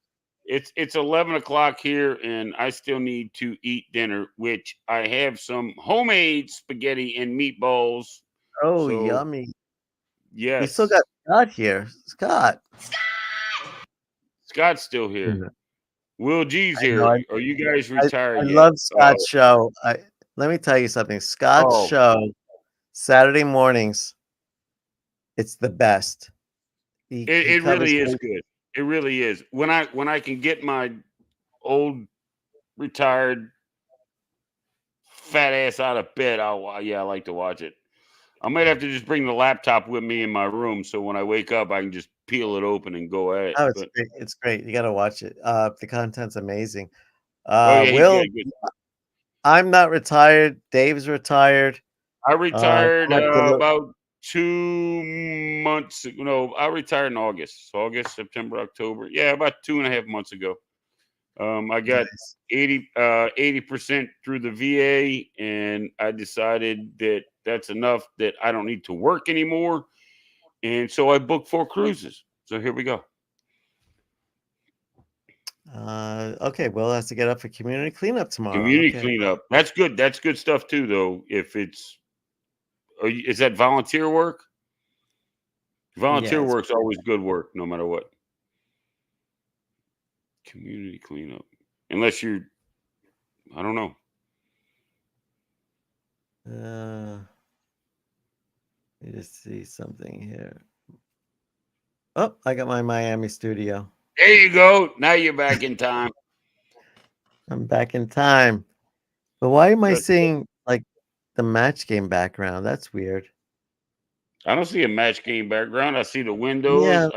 It's 11 o'clock here, and I still need to eat dinner, which I have some homemade spaghetti and meatballs. Oh, So, yummy. yes. We still got Scott here. Scott. Scott's still here. Will G's I here. know, Are you guys retired I yet? love Scott's show. Let me tell you something. Scott's show, Saturday mornings, it's the best. He It covers really is everything. good. It really is. When I can get my old retired fat ass out of bed, I like to watch it. I might have to just bring the laptop with me in my room so when I wake up I can just peel it open and go at it. Oh, it's great. It's great. You got to watch it. The content's amazing. Yeah, Will, good. I'm not retired. Dave's retired. I retired I'm about 2 months. No, I retired in August. August, September, October. Yeah, about 2.5 months ago. I got Nice. 80% through the VA, and I decided that that's enough, that I don't need to work anymore. And so I booked 4 cruises. So here we go. Okay, we'll have to get up for community cleanup tomorrow. Community Okay. cleanup. That's good. That's good stuff too, though. If it's, is that volunteer work? Volunteer it's- work's always good work, no matter what. Community cleanup, unless you're, I don't know. Let me just see something here. Oh, I got my Miami studio. There you go. Now you're back in time. I'm back in time. But why am I That's- seeing like the match game background? That's weird. I don't see a match game background. I see the windows. Yeah.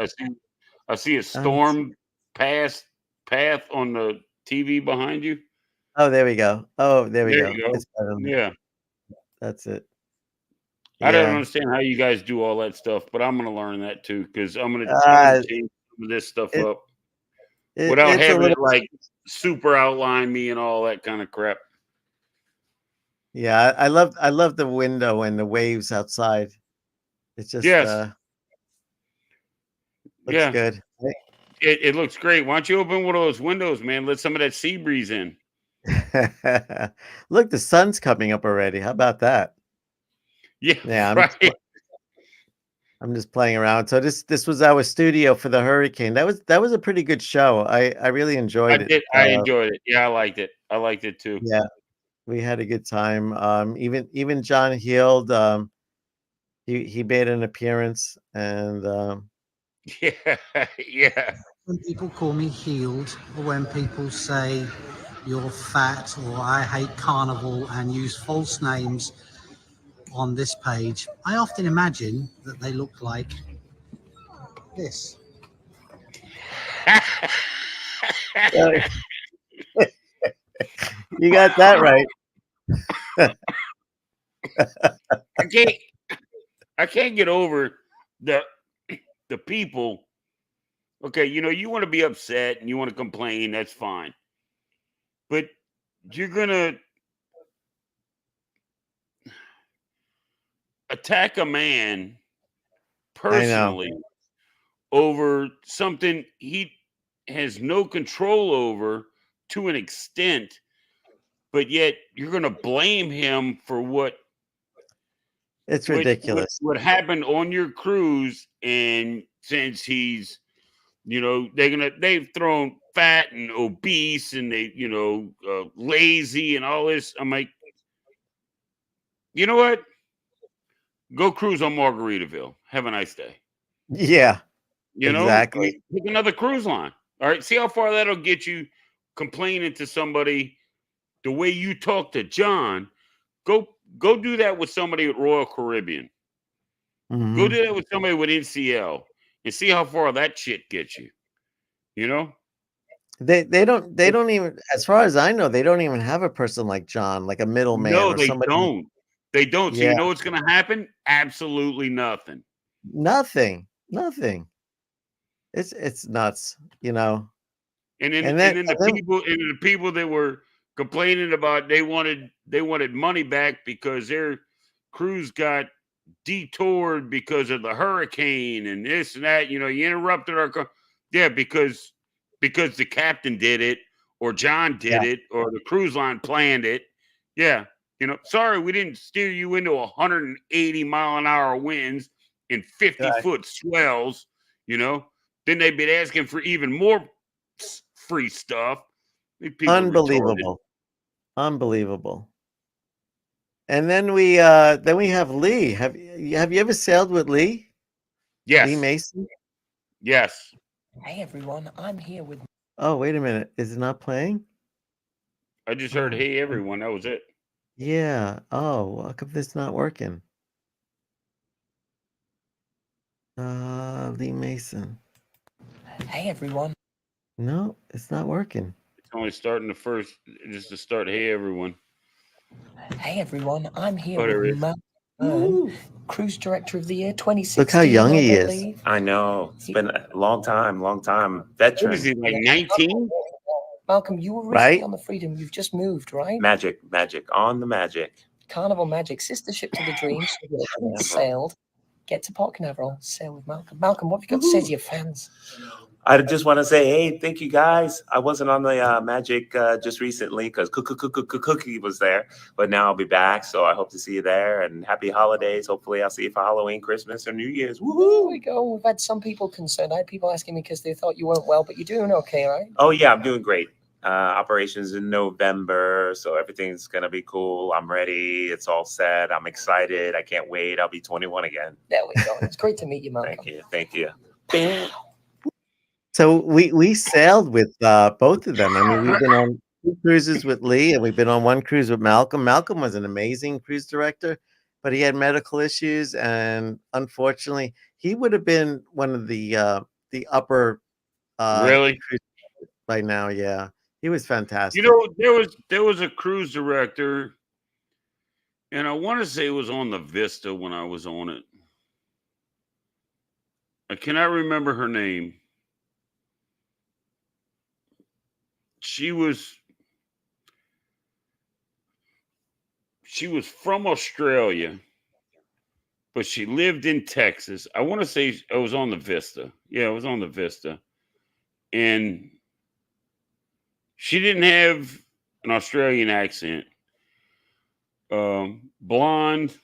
I see a storm path on the TV behind you. Oh, there we go. Oh, there we There go. you go. It's better than- Yeah. That's it. I don't Yeah. understand how you guys do all that stuff, but I'm going to learn that too, because I'm going to change some of this stuff up without it's a having little, it like super outline me and all that kind of crap. yeah, I love the window and the waves outside. It's just Yes. looks Yeah. good. It looks great. Why don't you open one of those windows, man? Let some of that sea breeze in. Look, the sun's coming up already. How about that? Yeah, Yeah, right. I'm just playing around. So this was our studio for the hurricane. That was a pretty good show. I really enjoyed it. I enjoyed it. Yeah, I liked it. I liked it too. Yeah, we had a good time. Even John Heald, he made an appearance, and Yeah, yeah. When people call me healed, or when people say you're fat, or I hate carnival, and use false names on this page, I often imagine that they look like this. you got that right. I can't get over the people. Okay, you want to be upset and you want to complain, that's fine. But you're gonna attack a man personally over something he has no control over to an extent, but yet you're going to blame him for what It's ridiculous. what happened on your cruise. And since he's, they've thrown fat and obese and they, lazy and all this. I'm like, you know what? Go cruise on Margaritaville. Have a nice day. Yeah, Exactly. Pick another cruise line. All right. See how far that'll get you complaining to somebody the way you talk to John. Go do that with somebody at Royal Caribbean. Mhm. Go do that with somebody with NCL and see how far that shit gets you. They don't even, as far as I know, they don't even have a person like John, like a middleman. No, or they somebody. don't. They don't. So Yeah. you know what's going to happen? Absolutely nothing. Nothing. It's nuts, And then the people that were complaining about they wanted money back because their cruise got detoured because of the hurricane and this and that. You interrupted our because the captain did it or John did it or the cruise line planned it. Yeah. Sorry, we didn't steer you into 180-mile-an-hour winds and 50-foot swells. Then they'd be asking for even more free stuff. unbelievable. And then we have Lee. Have you ever sailed with Lee? Yes. Lee Mason? Yes. Hey everyone, I'm here with. Oh, wait a minute. Is it not playing? I just heard, hey everyone. That was it. Yeah. Oh, how come this not working? Lee Mason. Hey everyone. No, it's not working. It's only starting just to start, hey everyone. Hey everyone, I'm here Oh, there with is. Cruise Director of the Year 2016. Look how young he I is. believe. I know. It's been a long time. What Veteran. is he, like 19? Malcolm, you were recently Right? on the Freedom. You've just moved, right? Magic on the Magic. Carnival Magic, sister ship to the Dreams, sailed. Get to Port Canaveral, sail with Malcolm. Malcolm, what have you got to say to your fans? I just want to say, hey, thank you guys. I wasn't on the Magic just recently because Cookie was there, but now I'll be back. So I hope to see you there, and happy holidays. Hopefully I'll see you for Halloween, Christmas, or New Year's. There Woohoo! we go. We've had some people concerned. I had people asking me because they thought you weren't well, but you're doing okay, right? Oh yeah, I'm doing great. Operations in November, so everything's gonna be cool. I'm ready. It's all set. I'm excited. I can't wait. I'll be 21 again. There we go. It's great to meet you, Malcolm. Thank you. So we sailed with both of them. I mean, we've been on 2 cruises with Lee, and we've been on 1 cruise with Malcolm. Malcolm was an amazing cruise director, but he had medical issues, and unfortunately, he would have been one of the upper Really? cruise by now. Yeah, he was fantastic. You know, there was a cruise director, and I want to say it was on the Vista when I was on it. I cannot remember her name. She was from Australia, but she lived in Texas. I want to say it was on the Vista. Yeah, it was on the Vista. And she didn't have an Australian accent. Blonde,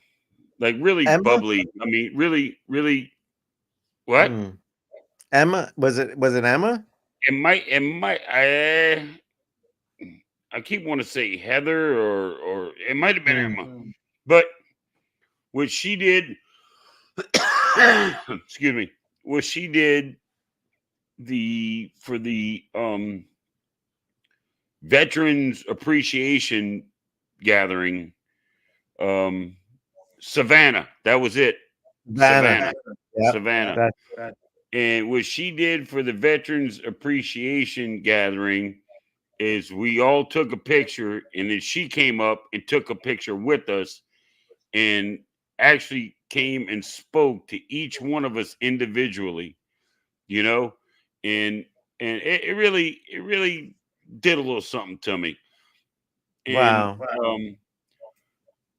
like really Emma? bubbly. I mean, really, really. What? Emma, was it Emma? It might. I keep wanting to say Heather, or it might have been Emma. But what she did, excuse me, what she did for the Veterans Appreciation Gathering, Savannah. That was it. Savannah. Yep. Savannah. And what she did for the Veterans Appreciation Gathering is we all took a picture, and then she came up and took a picture with us and actually came and spoke to each one of us individually, you know, and it really did a little something to me. And, Wow.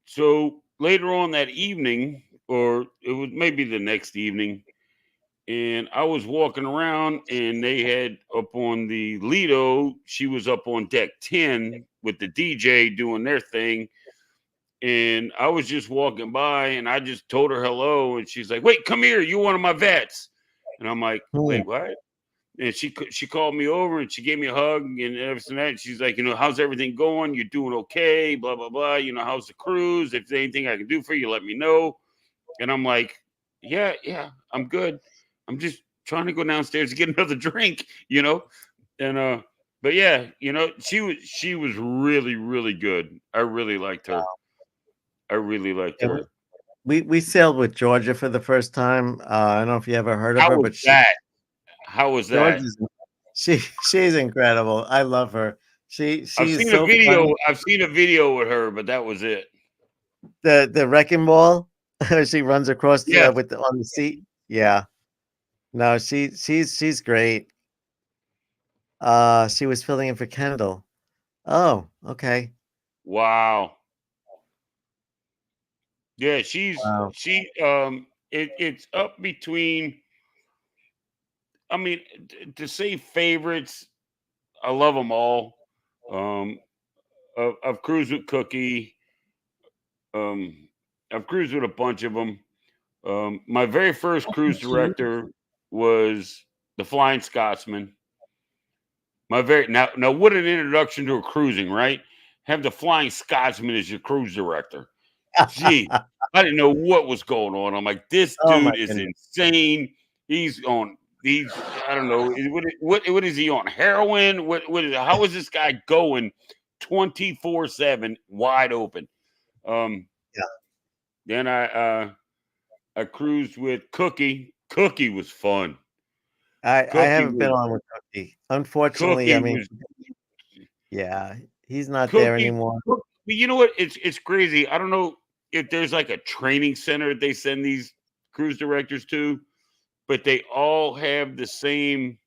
So later on that evening, or it was maybe the next evening, and I was walking around, and they had up on the Lido, she was up on deck 10 with the DJ doing their thing. And I was just walking by, and I just told her hello. And she's like, "Wait, come here. You're one of my vets." And I'm like, "Wait, what?" And she called me over, and she gave me a hug and everything. That she's like, "How's everything going? You're doing okay, blah, blah, blah. How's the cruise? If there's anything I can do for you, let me know." And I'm like, yeah, I'm good. I'm just trying to go downstairs to get another drink, And but yeah, she was really, really good. I really liked her. Yeah, we sailed with Georgia for the first time. I don't know if you ever heard of How her, was but that? How was that? She's incredible. I love her. She's I've seen so a video. funny. I've seen a video with her, but that was it. The wrecking ball. She runs across Yeah. on the seat. Yeah. No, she's great. She was filling in for Kendall. Oh, okay. Wow. Yeah, Wow. it's up between. I mean, to say favorites, I love them all. I've cruised with Cookie. I've cruised with a bunch of them. My very first cruise director was the Flying Scotsman. Now, what an introduction to a cruising, right? Have the Flying Scotsman as your cruise director. Gee, I didn't know what was going on. I'm like, this Oh, my dude is goodness. insane. I don't know. What is he on? Heroin? How is this guy going 24/7 wide open? Then I cruised with Cookie. Cookie was fun. I haven't been on with Cookie. Unfortunately, Cookie yeah, he's not there Cookie, anymore. You know what? It's crazy. I don't know. if there's like a training center they send these cruise directors to, but they all have the same,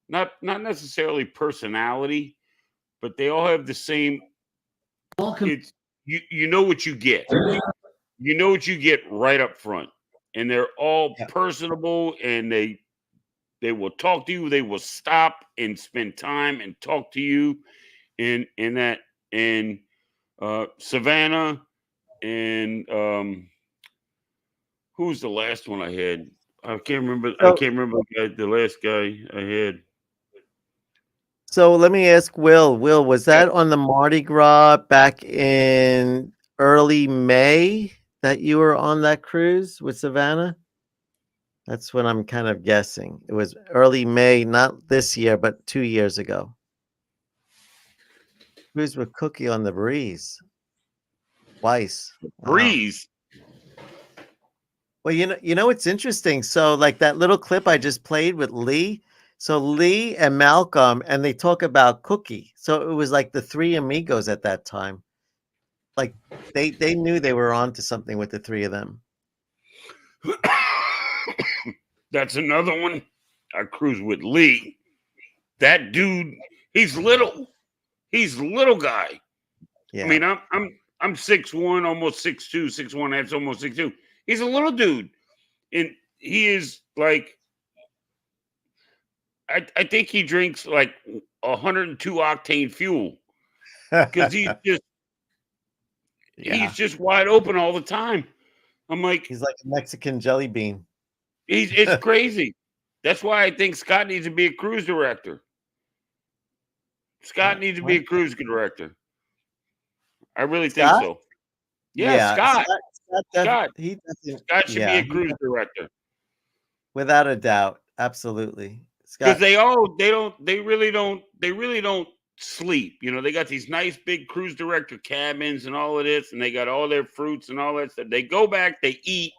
not necessarily personality, but they all have the same. It's you know what you get. You know what you get right up front, and they're all Yeah. personable, and they will talk to you. They will stop and spend time and talk to you, and Savannah and who's the last one I had? I can't remember. I So, can't remember the last guy I had. so let me ask Will. Will, was Yeah. that on the Mardi Gras back in early May that you were on that cruise with Savannah? That's what I'm kind of guessing. It was early May, not this year, but 2 years ago. Cruise with Cookie on the Breeze. Twice. Wow. Breeze. Well, you know it's interesting. So, like that little clip I just played with Lee. So Lee and Malcolm, and they talk about Cookie. So it was like the three amigos at that time. Like they knew they were onto something with the three of them. That's another one. I cruise with Lee. That dude, he's little. He's a little guy. Yeah. I mean, I'm 6'1", almost 6'2", 6'1", that's almost 6'2". He's a little dude. And he is like, I think he drinks like 102 octane fuel. Because he's just wide open all the time. I'm like, He's like a Mexican jelly bean. it's crazy. That's why I think Scott needs to be a cruise director. Scott needs to be a cruise director. I really think Scott? so. Yeah, Scott. Scott. He doesn't, Scott should be a cruise director. without a doubt. Absolutely. Because Scott, they really don't sleep. You know, they got these nice big cruise director cabins and all of this, and they got all their fruits and all that stuff. They go back, they eat,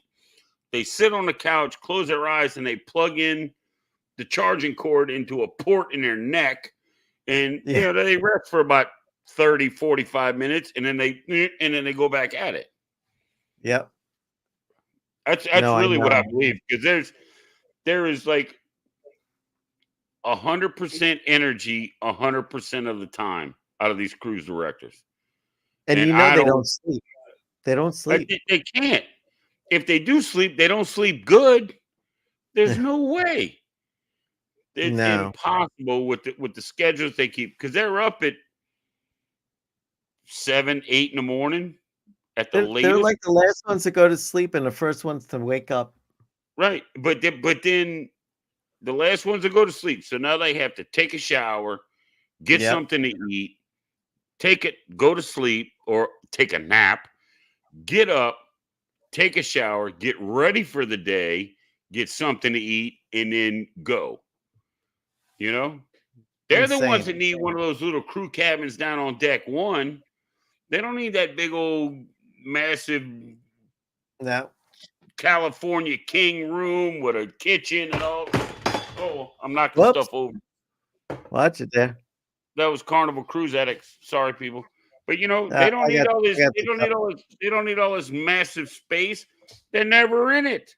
they sit on the couch, close their eyes, and they plug in the charging cord into a port in their neck. And you know, they rest for about 30, 45 minutes, and then they go back at it. Yep. That's No, I really what I know. believe, because there is like 100% energy 100% of the time out of these cruise directors. And you know they don't sleep. They don't sleep. They can't. If they do sleep, they don't sleep good. There's no way. It's No. impossible with the schedules they keep, because they're up at 7, 8 in the morning at the They're latest. like the last ones to go to sleep and the first ones to wake up. Right. But then the last ones to go to sleep. So now they have to take a shower, get something to eat, go to sleep or take a nap, get up, take a shower, get ready for the day, get something to eat, and then go. You know? They're the ones that need one of those little crew cabins down on deck one. They don't need that big old massive California king room with a kitchen and all. Oh, I'm knocking stuff over. Watch it there. That was Carnival Cruise Addicts. Sorry, people. But you know, they don't need all this. They don't need all this massive space. They're never in it.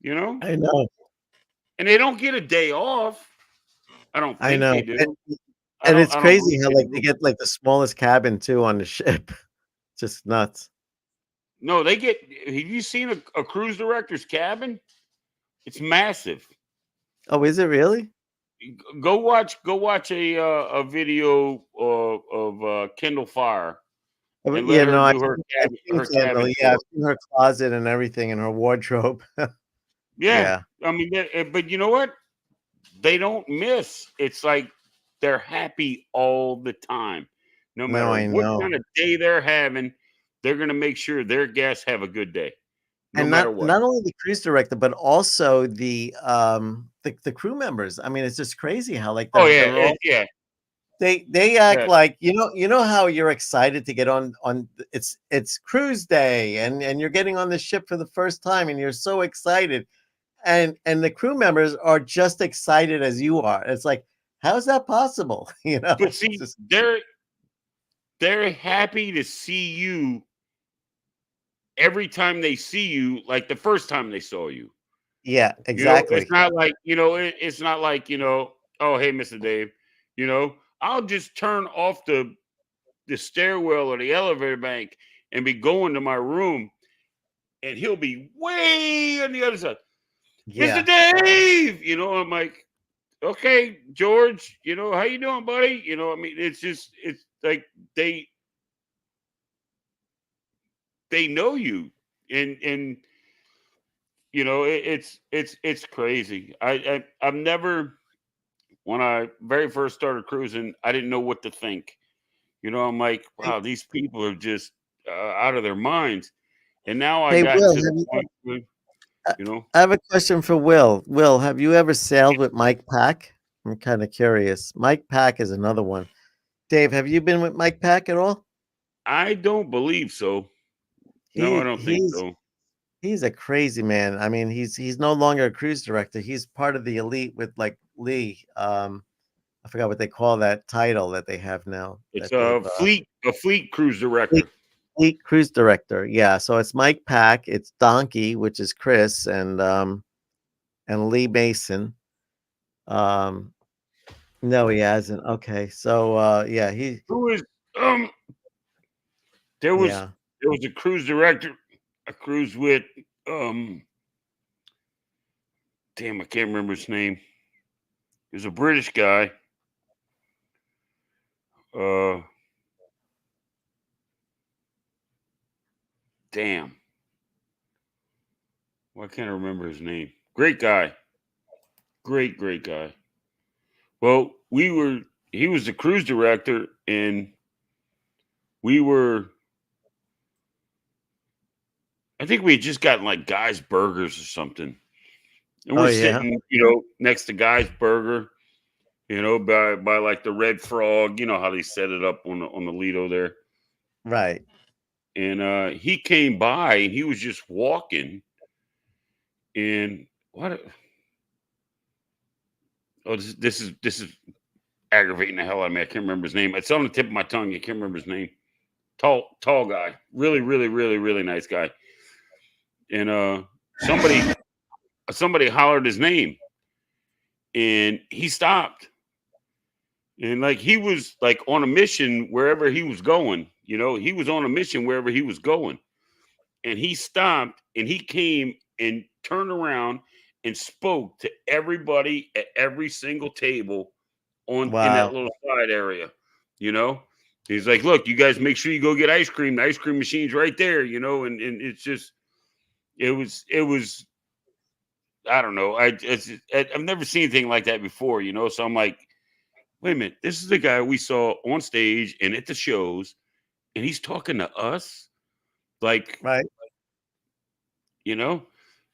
You know? I know. And they don't get a day off. I don't think they do. And it's crazy how like they get like the smallest cabin too on the ship. Just nuts. No, they get. Have you seen a cruise director's cabin? It's massive. Oh, is it really? Go watch a video of Kendall Fire. And Yeah, no, I've seen her closet and everything and her wardrobe. Yeah. I mean, but you know what? They don't miss. It's like they're happy all the time. No matter what kind of day they're having, they're going to make sure their guests have a good day. No matter what. Not only the cruise director, but also the crew members. I mean, it's just crazy how like they act like you know how you're excited to get on it's cruise day and you're getting on the ship for the first time and you're so excited, and the crew members are just excited as you are. It's like, how is that possible? You know, but see, they're happy to see you every time they see you, like the first time they saw you. Yeah, You know, exactly. it's not like, it's not like, oh, hey, Mr. Dave, I'll just turn off the stairwell or the elevator bank and be going to my room, and he'll be way on the other side. Yeah. Mr. Dave, I'm like, okay, George, how you doing, buddy? I mean, it's like they know you, and it's crazy. I've never, when I very first started cruising, I didn't know what to think. I'm like, wow, these people are just out of their minds. And now I Hey, got Will, to the point where, I have a question for Will. Will, have you ever sailed with Mike Pack? I'm kind of curious. Mike Pack is another one. Dave, have you been with Mike Pack at all? I don't believe so. No, I don't think so. He's a crazy man. I mean, he's no longer a cruise director. He's part of the elite with like Lee. I forgot what they call that title that they have now. It's That they've a fleet cruise director. fleet cruise director. Yeah, so it's Mike Pack, it's Donkey, which is Chris, and Lee Mason. No, he hasn't. Okay, so yeah, Who is there was yeah. there was a cruise director, a cruise with damn, I can't remember his name. He was a British guy. Damn. Why can't I remember his name? Great guy. Great guy. Well, he was the cruise director, and I think we had just gotten like Guy's Burgers or something. And Oh we're yeah, sitting, next to Guy's Burger, by like the Red Frog, how they set it up on the Lido there. right. And he came by and he was just walking. And this is aggravating the hell out of me. I can't remember his name. It's on the tip of my tongue. I can't remember his name. Tall guy. Really, really, really, really nice guy. And somebody hollered his name, and he stopped. And like he was like on a mission wherever he was going. He was on a mission wherever he was going. And he stopped and he came and turned around and spoke to everybody at every single table in that Wow. little side area. He's like, look, you guys make sure you go get ice cream. The ice cream machine's right there, and it's just it was I don't know. I've never seen anything like that before, so I'm like, wait a minute, this is the guy we saw on stage and at the shows, and he's talking to us, like, Right.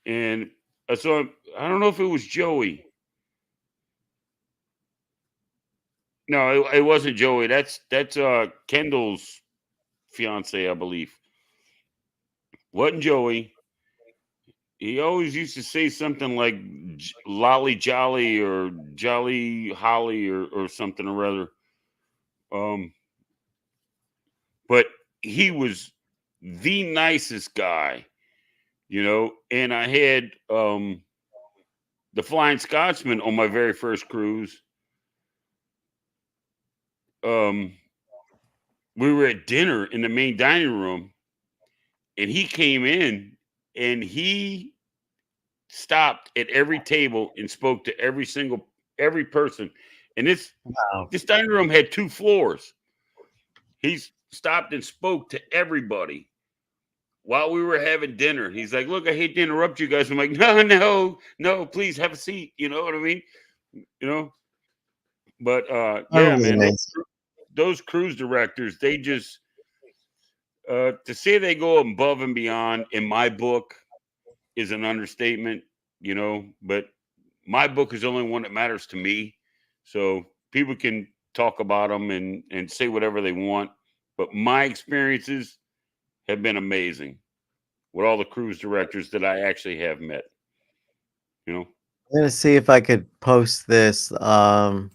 and so I don't know if it was Joey. No, it wasn't Joey. That's Kendall's fiance, I believe. Wasn't Joey. He always used to say something like "lolly jolly" or "jolly holly" or something or other. But he was the nicest guy, And I had the Flying Scotsman on my very first cruise. We were at dinner in the main dining room, and he came in and he stopped at every table and spoke to every person. And this dining room had 2 floors. He stopped and spoke to everybody while we were having dinner. He's like, look, I hate to interrupt you guys. I'm like, no, please have a seat. You know what I mean? But yeah, man, those cruise directors, they just to say they go above and beyond in my book is an understatement, but my book is the only one that matters to me. So people can talk about them and say whatever they want, but my experiences have been amazing with all the cruise directors that I actually have met. I'm gonna see if I could post this. Let's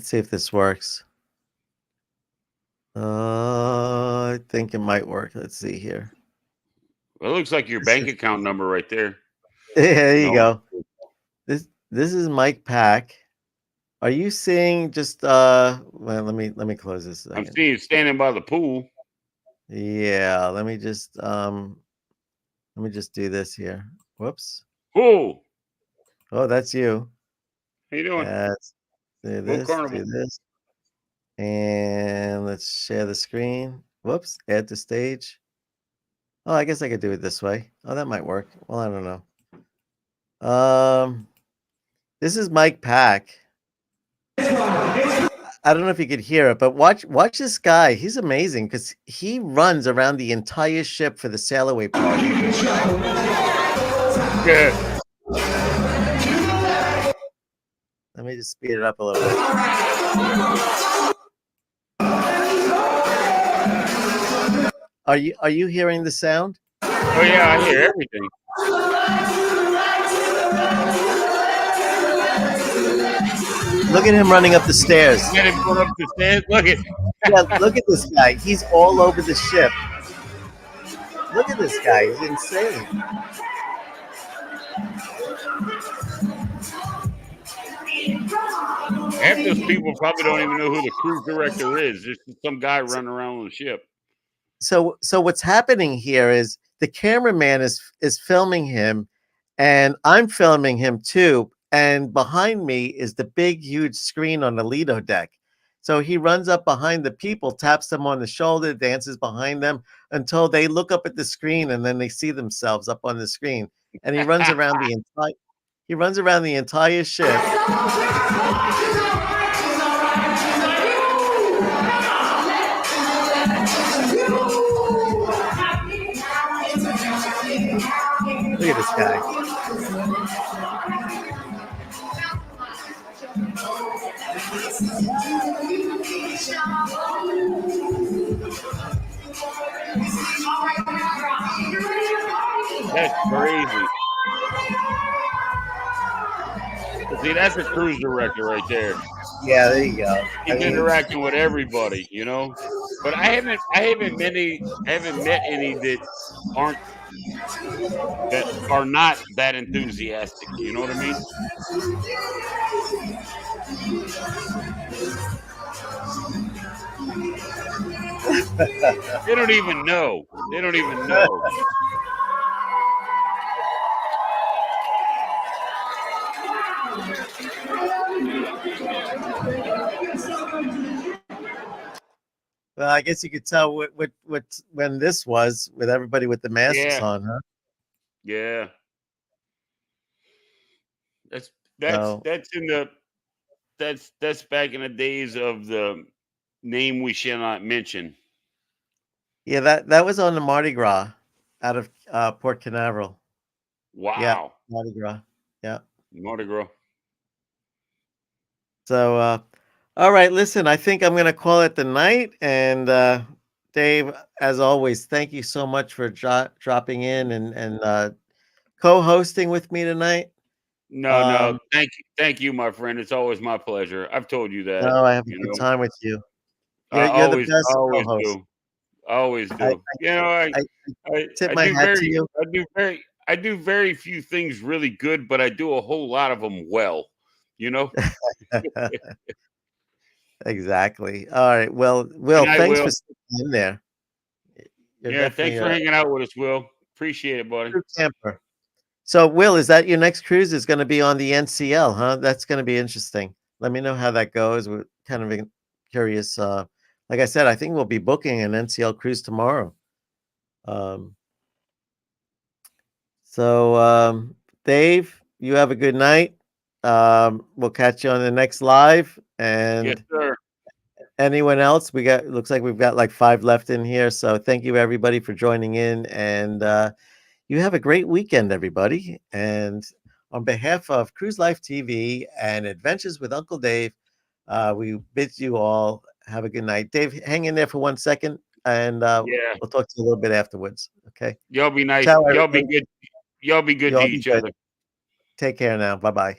see if this works. I think it might work. Let's see here. It looks like your bank account number right there. There you No. go. This is Mike Pack. Are you seeing just well, let me close this I'm second. seeing you standing by the pool. Yeah, let me just do this here. Whoops. Oh, Oh, that's you. how you doing? Let's do Full this, carnival. do this. And let's share the screen. Whoops, add to stage. Oh, I guess I could do it this way. Oh, that might work. Well, I don't know. This is Mike Pack. I don't know if you could hear it, but watch this guy. He's amazing because he runs around the entire ship for the sail away party. Good. Let me just speed it up a little bit. Are you hearing the sound? Oh yeah, I hear everything. Look at him running up the stairs. Get him going up the stairs. Look at. Yeah, look at this guy. He's all over the ship. Look at this guy. He's insane. Half those people probably don't even know who the cruise director is. Just some guy running around on the ship. So what's happening here is the cameraman is filming him, and I'm filming him too. And behind me is the big, huge screen on the Lido deck. So he runs up behind the people, taps them on the shoulder, dances behind them until they look up at the screen, and then they see themselves up on the screen. And he runs around the entire ship. Look at this guy. That's crazy. See, that's a cruise director right there. Yeah, there you go. He's interacting with everybody, you know. But I haven't met any that are not that enthusiastic. You know what I mean? They don't even know. They don't even know. Well, I guess you could tell what when this was with everybody with the masks Yeah. on, huh? Yeah. That's So- that's back in the days of the name we shall not mention. Yeah, that was on the Mardi Gras out of Port Canaveral. Wow. Mardi Gras. Yeah. Mardi Gras. So all right, listen, I think I'm gonna call it the night. And Dave, as always, thank you so much for dropping in and co-hosting with me tonight. No. Thank you, my friend. It's always my pleasure. I've told you that. Oh, I have a you good know. time with you. I You're the always, best always co-host. do. Always do. I you know, I tip my hat to you. I do very few things really good, but I do a whole lot of them well. You know. Exactly. All right. Well, Will, night, thanks Will. for sticking in there. You're Yeah. Thanks for definitely hanging out with us, Will. Appreciate it, buddy. a true camper. So, Will, is that your next cruise? Is going to be on the NCL, huh? That's going to be interesting. Let me know how that goes. We're kind of curious. Like I said, I think we'll be booking an NCL cruise tomorrow. So, Dave, you have a good night. We'll catch you on the next live. And Yes, sir. anyone else? Looks like we've got like 5 left in here. So thank you everybody for joining in, and you have a great weekend, everybody. And on behalf of Cruise Life TV and Adventures with Uncle Dave, we bid you all have a good night. Dave, hang in there for 1 second, and Yeah. we'll talk to you a little bit afterwards. Okay. Y'all be nice. Ciao, Y'all be everybody. good. Y'all be good Y'all to be each good. other. Take care now. Bye bye.